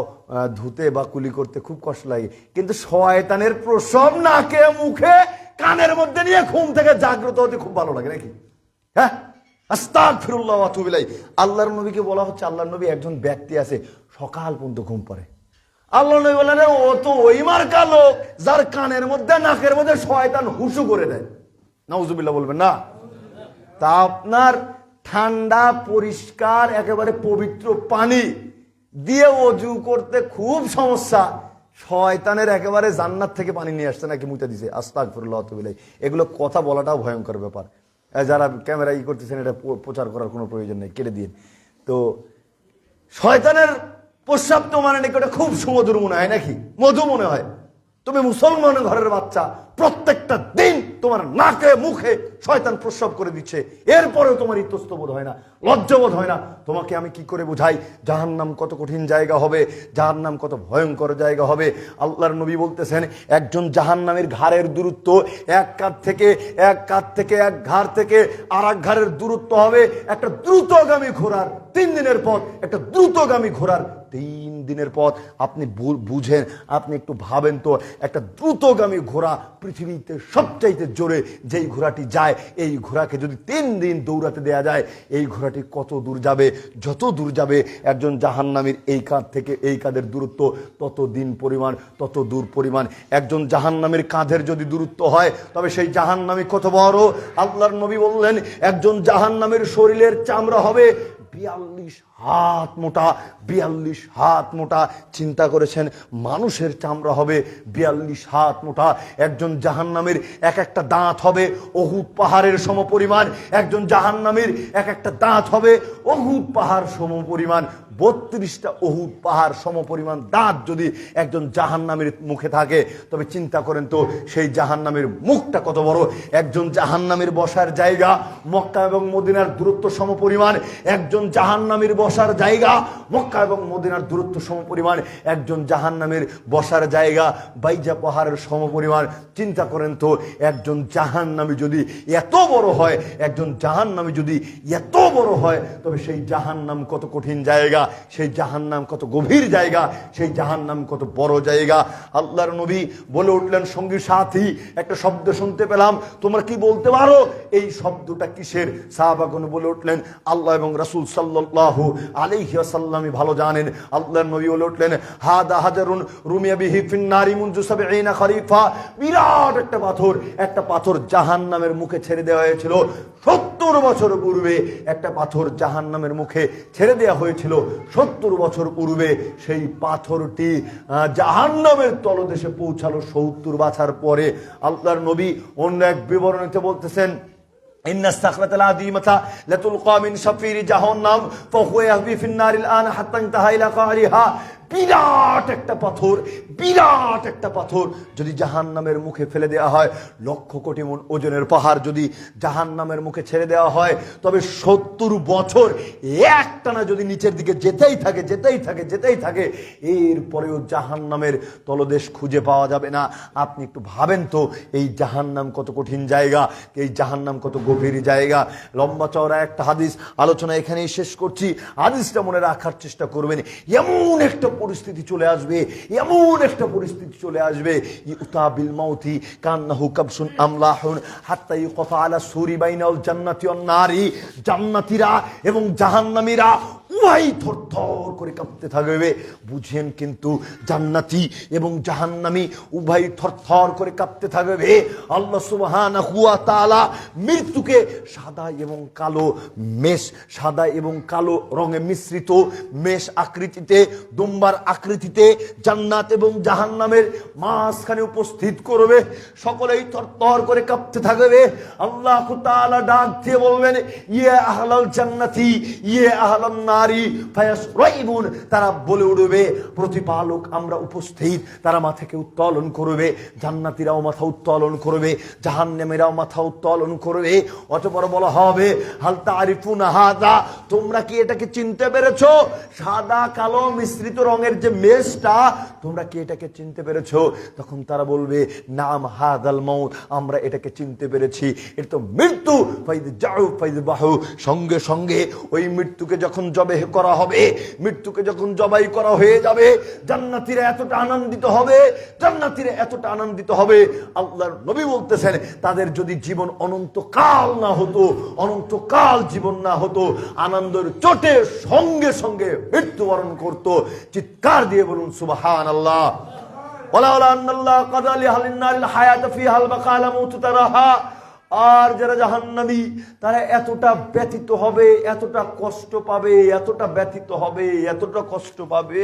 ধুতে বা কুলি করতে খুব কষ্ট লাগে, কিন্তু শয়তানের প্রসব নাকে মুখে কানের মধ্যে নিয়ে ঘুম থেকে জাগ্রত হতে খুব ভালো লাগে নাকি? হ্যাঁ, আস্তাগফিরুল্লাহ ওয়া আতুবু ইলাইহি। আল্লাহর নবীকে বলা হচ্ছে, আল্লাহর নবী একজন ব্যক্তি আছে সকাল পর্যন্ত ঘুম পড়ে। আল্লাহর নবী বলেন ও তো ওই মার্কা লোক যার কানের মধ্যে নাকের মধ্যে শয়তান হুসু করে দেয়। নাউজুবিল্লাহ বলবেন না? তা আপনার ঠান্ডা পরিষ্কার একেবারে পবিত্র পানি দিয়ে অজু করতে খুব সমস্যা, শয়তানের একেবারে জান্নাত থেকে পানি নিয়ে আসছে নাকি মুতে দিছে। আস্তাগফিরুল্লাহ ওয়া আতুবু ইলাইহি। এগুলো কথা বলাটাও ভয়ঙ্কর ব্যাপার। যারা ক্যামেরা করতেছেন, এটা প্রচার করার কোনো প্রয়োজন নেই, কেটে দিন। তো শয়তানের প্রস্রাব তো মানে নাকি ওটা খুব সুমধুর মনে হয় নাকি? মধু মনে হয়। তুমি মুসলমান ঘরের বাচ্চা, প্রত্যেকটা দিন তোমার নাকে মুখে শয়তান প্রস্রাব করে দিচ্ছে, এরপরেও তোমার ইতস্তবোধ হয় না, লজ্জাবোধ হয় না। তোমাকে আমি কি করে বোঝাই জাহান্নাম কত কঠিন জায়গা হবে, জাহান্নাম কত ভয়ঙ্কর জায়গা হবে। আল্লাহর নবী বলতেছেন, একজন জাহান্নামের ঘাড়ের দূরত্ব এক কাঁধ থেকে এক ঘাড় থেকে আর এক ঘাড়ের দূরত্ব হবে একটা দ্রুতগামী ঘোড়ার 3 দিনের পথ, একটা দ্রুতগামী ঘোড়ার 3 দিনের পথ। আপনি বুঝেন, আপনি একটু ভাবেন তো, একটা দ্রুতগামী ঘোড়া পৃথিবীতে সবচাইতে জোরে যেই ঘোড়াটি যায়, এই ঘোড়াকে যদি 3 দিন দৌড়াতে দেয়া যায়, এই ঘোড়াটি কত দূর যাবে? যত দূর যাবে একজন জাহান্নামীর এই কাঁধ থেকে এই কাঁধের দূরত্ব, তত দূর পরিমাণ। একজন জাহান্নামীর কাঁধের যদি দূরত্ব হয়, তবে সেই জাহান্নামী কত বড়? আল্লাহর নবী বললেন, একজন জাহান্নামীর শরীরের চামড়া হবে 42 হাত মোটা, 42 হাত মোটা। চিন্তা করেছেন, মানুষের চামড়া হবে 42 হাত মোটা। একজন জাহান্নামীর এক একটা দাঁত হবে উহুদ পাহাড়ের সমপরিমাণ। একজন জাহান্নামীর এক একটা দাঁত হবে উহুদ পাহাড় সমপরিমাণ। 32টা উহুদ পাহাড় সমপরিমাণ দাঁত যদি একজন জাহান্নামীর মুখে থাকে, তবে চিন্তা করেন তো সেই জাহান্নামীর মুখটা কত বড়। একজন জাহান্নামীর বসার জায়গা মক্কা এবং মদিনার দূরত্ব সমপরিমাণ। একজন জাহান্নামীর বসার জায়গা মক্কা এবং মদিনার দূরত্ব সমপরিমাণ। একজন জাহান্নামীর বসার জায়গা বাইজা পাহাড়ের সমপরিমাণ। চিন্তা করেন তো, একজন জাহান্নামী যদি এত বড় হয়, একজন জাহান্নামী যদি এত বড় হয়, তবে সেই জাহান্নাম কত কঠিন জায়গা, সেই জাহান্নাম কত গভীর জায়গা, সেই জাহান্নাম কত বড় জায়গা। আল্লাহর নবী বলে উঠলেন, সঙ্গী সাথী একটা শব্দ শুনতে পেলাম, তোমরা কি বলতে পারো এই শব্দটা কিসের? সাহাবাগণ বলে উঠলেন, আল্লাহ এবং রাসূল সাল্লাল্লাহু আলাইহি ওয়াসাল্লাম ভালো জানেন। আল্লাহর নবী বলে উঠলেন, হাদা হাজারুন রুমিয়া বিহি ফিন নারি মুনযু 70 খরিফা। বিরাট একটা পাথর জাহান্নামের মুখে ছেড়ে দেওয়া হয়েছিল 70 বছর পূর্বে। একটা পাথর জাহান্নামের মুখে ছেড়ে দেওয়া হয়েছিল 70 বছর পূর্বে। সেই পাথরটি জাহান্নামের তলদেশে পৌঁছালো 70 বছর পরে। আল্লাহর নবী অন্য এক বিবরণীতে বলতেছেন, ইন্না সাখরাতাল আযীমাতা লাতুলকা মিন শাফিরি জাহান্নাম ফাহুয়া ইয়াহবি ফিন নারিল আন হাত্তা ইনতাহা ইলা কারিহা। বিরাট একটা পাথর, বিরাট একটা পাথর যদি জাহান্নামের মুখে ফেলে দেওয়া হয়, 1,00,000 কোটি মণ ওজনের পাহাড় যদি জাহান্নামের মুখে ছেড়ে দেওয়া হয়, তবে 70 বছর একটানা যদি নিচের দিকে যেতেই থাকে, যেতেই থাকে, যেতেই থাকে, এরপরেও জাহান্নামের তলদেশ খুঁজে পাওয়া যাবে না। আপনি একটু ভাবেন তো, এই জাহান্নাম কত কঠিন জায়গা, এই জাহান্নাম কত গভীর জায়গা। লম্বা চওড়া একটা হাদিস আলোচনা এখানেই শেষ করছি। হাদিসটা মনে রাখার চেষ্টা করবেন। এমন একটা পরিস্থিতি চলে আসবে, এমন একটা পরিস্থিতি চলে আসবে, ইউতা বিল মাউতি কান্নাহু কাবসুন আমলাহুন হাত্তা ইউকফা আলা সুরি বাইনাল জান্নাতি ওয়ান নারি। জান্নাতীরা এবং জাহান্নামীরা উভয় থরথর করে কাঁপতে থাকবে। বুঝেন কিন্তু, জান্নাতি এবং জাহান্নামী উভয় থরথর করে কাঁপতে থাকবে। আল্লাহ সুবহানাহু ওয়া তাআলা মৃত্যুকে সাদা এবং কালো মেষ, সাদা এবং কালো রঙে মিশ্রিত মেষ আকৃতিতে, দুম্বার আকৃতিতে জান্নাত এবং জাহান্নামের মাঝখানে উপস্থিত করবে। সকলেই থরথর করে কাঁপতে থাকবে। আল্লাহ তাআলা ডাক দিয়ে বলবেন, ইয়া আহলাল জান্নাতি ইয়া আহলান নারি ফায়াসরাইবুন। তারা বলে উঠবে, প্রতিপালক আমরা উপস্থিত। তারা মাথাকে উত্তোলন করবে, জান্নাতীরাও মাথা উত্তোলন করবে, জাহান্নামীরাও মাথা উত্তোলন করবে। অতঃপর বলা হবে, হাল তারিফুনা হাযা, তোমরা কি এটাকে চিনতে পেরেছো? সাদা কালো মিশ্রিত রঙের যে মেষটা, তোমরা কি এটাকে চিনতে পেরেছো? তখন তারা বলবে, নাম হাযাল মাউত, আমরা এটাকে চিনতে পেরেছি, এটা তো মৃত্যু। ফাইদ যাউ ফাইদ বাহু, সঙ্গে সঙ্গে ওই মৃত্যুকে যখন জবাই করা হবে, মৃত্যুকে যখন জবাই করা হয়ে যাবে, জান্নাতীরা এতটা আনন্দিত হবে, জান্নাতীরা এতটা আনন্দিত হবে, আল্লাহর নবী বলতেছেন, তাদের যদি জীবন অনন্তকাল না হতো, অনন্তকাল জীবন না হতো, আনন্দের চোটে সঙ্গে সঙ্গে মৃত্যুবরণ করত। চিৎকার দিয়ে বলুন সুবহানাল্লাহ। ওয়ালাউলা আন্নাল্লাহ কাযা লিআহলিন নারিল হায়াতা ফিহাল বাকালা মাউতু তারাহা। আর যারা জাহান্নামী, তারা এতটা ব্যথিত হবে, এতটা কষ্ট পাবে, এতটা ব্যথিত হবে, এতটা কষ্ট পাবে,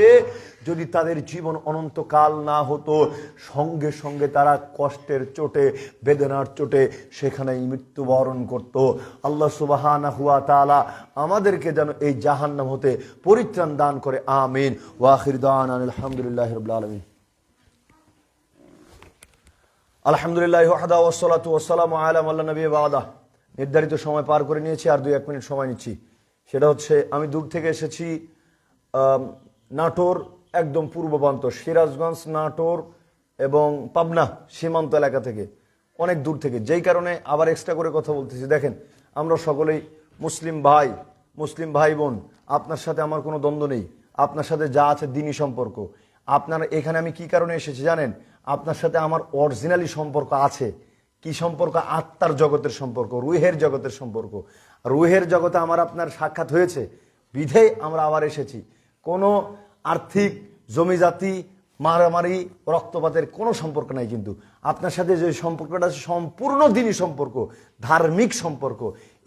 যদি তাদের জীবন অনন্তকাল না হতো, সঙ্গে সঙ্গে তারা কষ্টের চোটে, বেদনার চোটে সেখানেই মৃত্যুবরণ করত। আল্লাহ সুবহানাহু ওয়া তাআলা আমাদেরকে যেন এই জাহান্নাম হতে পরিত্রাণ দান করে। আমিন। ওয়া আখির দাওয়ানা আলহামদুলিল্লাহি রাব্বিল আলামিন। আলহামদুলিল্লাহ ওয়াহদা ওয়াসসালাতু ওয়াসসালামু আলা মান লা নবিয়্যা বা'দা। নির্ধারিত সময় পার করে নিয়েছি, আর 2-1 মিনিট সময় নিচ্ছি। সেটা হচ্ছে, আমি দূর থেকে এসেছি, নাটোর একদম পূর্ব প্রান্ত, সিরাজগঞ্জ, নাটোর এবং পাবনা সীমান্ত এলাকা থেকে, অনেক দূর থেকে, যেই কারণে আবার এক্সট্রা করে কথা বলতেছি। দেখেন, আমরা সকলেই মুসলিম ভাই, মুসলিম ভাই বোন, আপনার সাথে আমার কোনো দ্বন্দ্ব নেই, আপনার সাথে যা আছে দ্বীনি সম্পর্ক। আপনার এখানে আমি কি কারণে এসেছি জানেন? আপনার সাথে আমার অরিজিনালি সম্পর্ক আছে। কি সম্পর্ক? আত্মার জগতের সম্পর্ক, রুহের জগতের সম্পর্ক। রুহের জগতে আমার আপনার সাক্ষাৎ হয়েছে, বিধেয় আমরা আবার এসেছি। কোনো আর্থিক, জমিজাতি, মারামারি, রক্তপাতের কোনো সম্পর্ক নাই। কিন্তু আপনার সাথে যে সম্পর্কটা আছে সম্পূর্ণ দ্বীনি সম্পর্ক, ধার্মিক সম্পর্ক।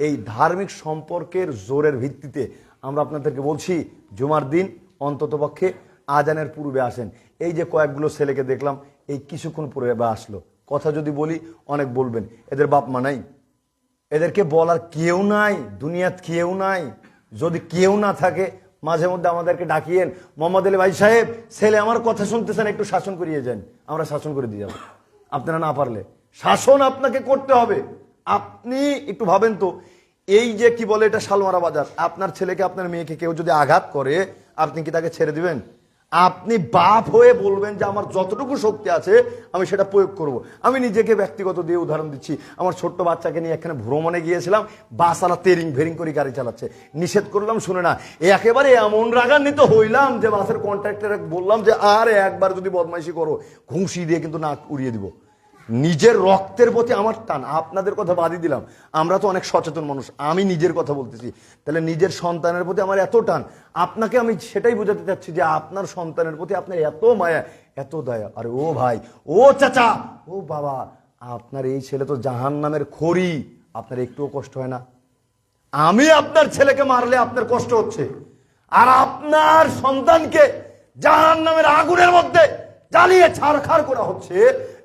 এই ধার্মিক সম্পর্কের জোরের ভিত্তিতে আমরা আপনাদেরকে বলছি, জুমার দিন অন্ততপক্ষে আজানের পূর্বে আসেন। এই যে কয়েকগুলো ছেলেকে দেখলাম, এই কিছুক্ষণ পূর্বে আসলো। কথা যদি বলি অনেক বলবেন, এদের বাপ মা নাই, এদেরকে বলার কেউ নাই, দুনিয়াত কেউ নাই। যদি কেউ না থাকে, মাঝে মধ্যে আমাদেরকে ডাকিয়েন, মোহাম্মদ আলী ভাই সাহেব, ছেলে আমার কথা শুনতেছেন, একটু শাসন করিয়ে যান, আমরা শাসন করে দিয়ে যাবো। আপনারা না পারলে শাসন আপনাকে করতে হবে। আপনি একটু ভাবেন তো, এই যে কি বলে এটা শালমারা বাজার, আপনার ছেলেকে, আপনার মেয়েকে কেউ যদি আঘাত করে, আপনি কি তাকে ছেড়ে দিবেন? আপনি বাপ হয়ে বলবেন যে আমার যতটুকু শক্তি আছে আমি সেটা প্রয়োগ করব। আমি নিজেকে ব্যক্তিগত দিয়ে উদাহরণ দিচ্ছি। আমার ছোট্ট বাচ্চাকে নিয়ে এখানে ভ্রমণে গিয়েছিলাম, বাসালা তেরিং ভেরিং করে গাড়ি চালাচ্ছে, নিষেধ করলাম, শুনে না। একেবারে এমন রাগান্বিত হইলাম যে বাসের কন্ট্রাক্টর বললাম যে আর একবার যদি বদমাইশি করো, ঘুষি দিয়ে কিন্তু নাক উড়িয়ে দিব। নিজের রক্তের প্রতি আমার টান, আপনাদের কথা বাদই দিলাম, আমরা তো অনেক সচেতন মানুষ, আমি নিজের কথা বলতেছি। তাহলে নিজের সন্তানের প্রতি আমার এত টান, আপনাকে আমি সেটাই বোঝাতে চাচ্ছি যে আপনার সন্তানের প্রতি আপনার এত মায়া, এত দয়া। আরে ও ভাই, ও চাচা, ও বাবা, আপনার এই ছেলে তো জাহান্নামের খড়ি, আপনার একটুও কষ্ট হয় না? আমি আপনার ছেলেকে মারলে আপনার কষ্ট হচ্ছে, আর আপনার সন্তানকে জাহান্নামের আগুনের মধ্যে জ্বালিয়ে ছারখার করা হচ্ছে,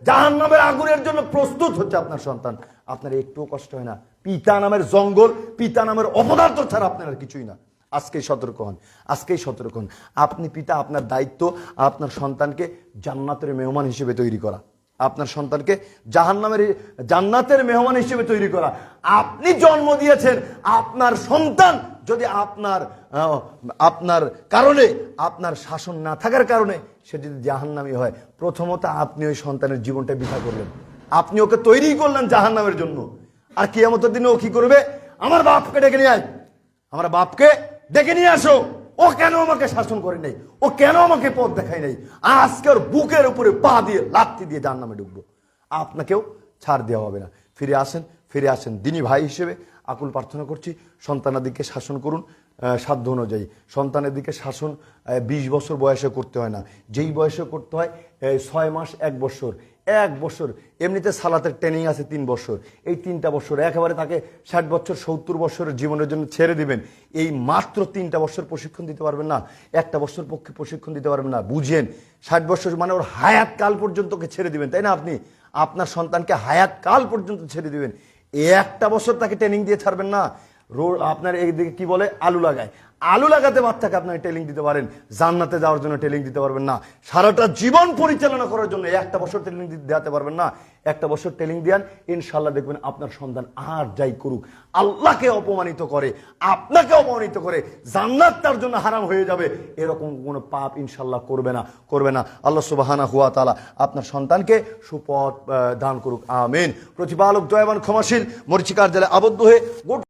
জাহান্নামের আগুনের জন্য প্রস্তুত হচ্ছে আপনার সন্তান, আপনার একটুও কষ্ট হয় না? পিতা নামের জঙ্গল, পিতা নামের অপদার্থ ছাড়া আপনার কিছুই না। আজকেই সতর্ক হন, আজকেই সতর্ক হন। আপনি পিতা, আপনার দায়িত্ব আপনার সন্তানকে জান্নাতের মেহমান হিসেবে তৈরি করা, আপনার সন্তানকে জান্নাতের মেহমান হিসেবে তৈরি করা। আপনি জন্ম দিয়েছেন, আপনার সন্তান যদি আপনার কারণে, আপনার শাসন না থাকার কারণে সে যদি জাহান্নামী হয়, প্রথমত আপনি ওই সন্তানের জীবনটা বৃথা করলেন, আপনি ওকে তৈরি করলেন জাহান্নামের জন্য। আর কিয়ামতের দিনে ও কি করবে? আমার বাপকে ডেকে নিয়ে আয়, আমার বাপকে ডেকে নিয়ে আসো, ও কেন আমাকে শাসন করে নাই, ও কেন আমাকে পথ দেখায় নাই, আজকে ওর বুকের উপরে পা দিয়ে লাথি দিয়ে জাহান্নামে ডুববো। আপনাকেও ছাড় দেওয়া হবে না। ফিরে আসেন, ফিরে আসেন। দিনী ভাই হিসেবে আকুল প্রার্থনা করছি, সন্তানাদিকে শাসন করুন সাধ্য অনুযায়ী। সন্তানের দিকে শাসন 20 বছর বয়সে করতে হয় না, যেই বয়সে করতে হয় 6 মাস, 1 বছর। 1 বছর এমনিতে সালাতের ট্রেনিং আছে 3 বছর, এই 3টা বছর একেবারে তাকে 60 বছর 70 বছরের জীবনের জন্য ছেড়ে দিবেন। এই মাত্র 3টা বছর প্রশিক্ষণ দিতে পারবেন না, 1টা বছর পক্ষে প্রশিক্ষণ দিতে পারবেন না। বুঝেন, 60 বছর মানে ওর হায়াত কাল পর্যন্ত ওকে ছেড়ে দিবেন, তাই না? আপনি আপনার সন্তানকে হায়াত কাল পর্যন্ত ছেড়ে দিবেন, 1টা বছর তাকে ট্রেনিং দিয়ে ছাড়বেন না। আপনার এইদিকে কি বলে, আলু লাগায়, আলু লাগাতে বাচ্চাকে আপনার ট্রেনিং দিতে পারেন, জান্নাতে যাওয়ার জন্য ট্রেনিং দিতে পারবেন না। সারাটা জীবন পরিচালনা করার জন্য 1টা বছর ট্রেনিং দিতে পারবেন না। 1টা বছর ট্রেনিং দিয়ান, ইনশাল্লাহ দেখবেন আপনার সন্তান আর যাই করুক, আল্লাহকে অপমানিত করে, আপনাকে অপমানিত করে, জান্নাত তার জন্য হারাম হয়ে যাবে, এরকম কোনো পাপ ইনশাল্লাহ করবে না। আল্লাহ সুবহানাহু ওয়া তাআলা আপনার সন্তানকে সুপথ দান করুক, আমিন। প্রতিপালক দয়াবান ক্ষমাশীল, মরিচিকার জালে আবদ্ধ হয়ে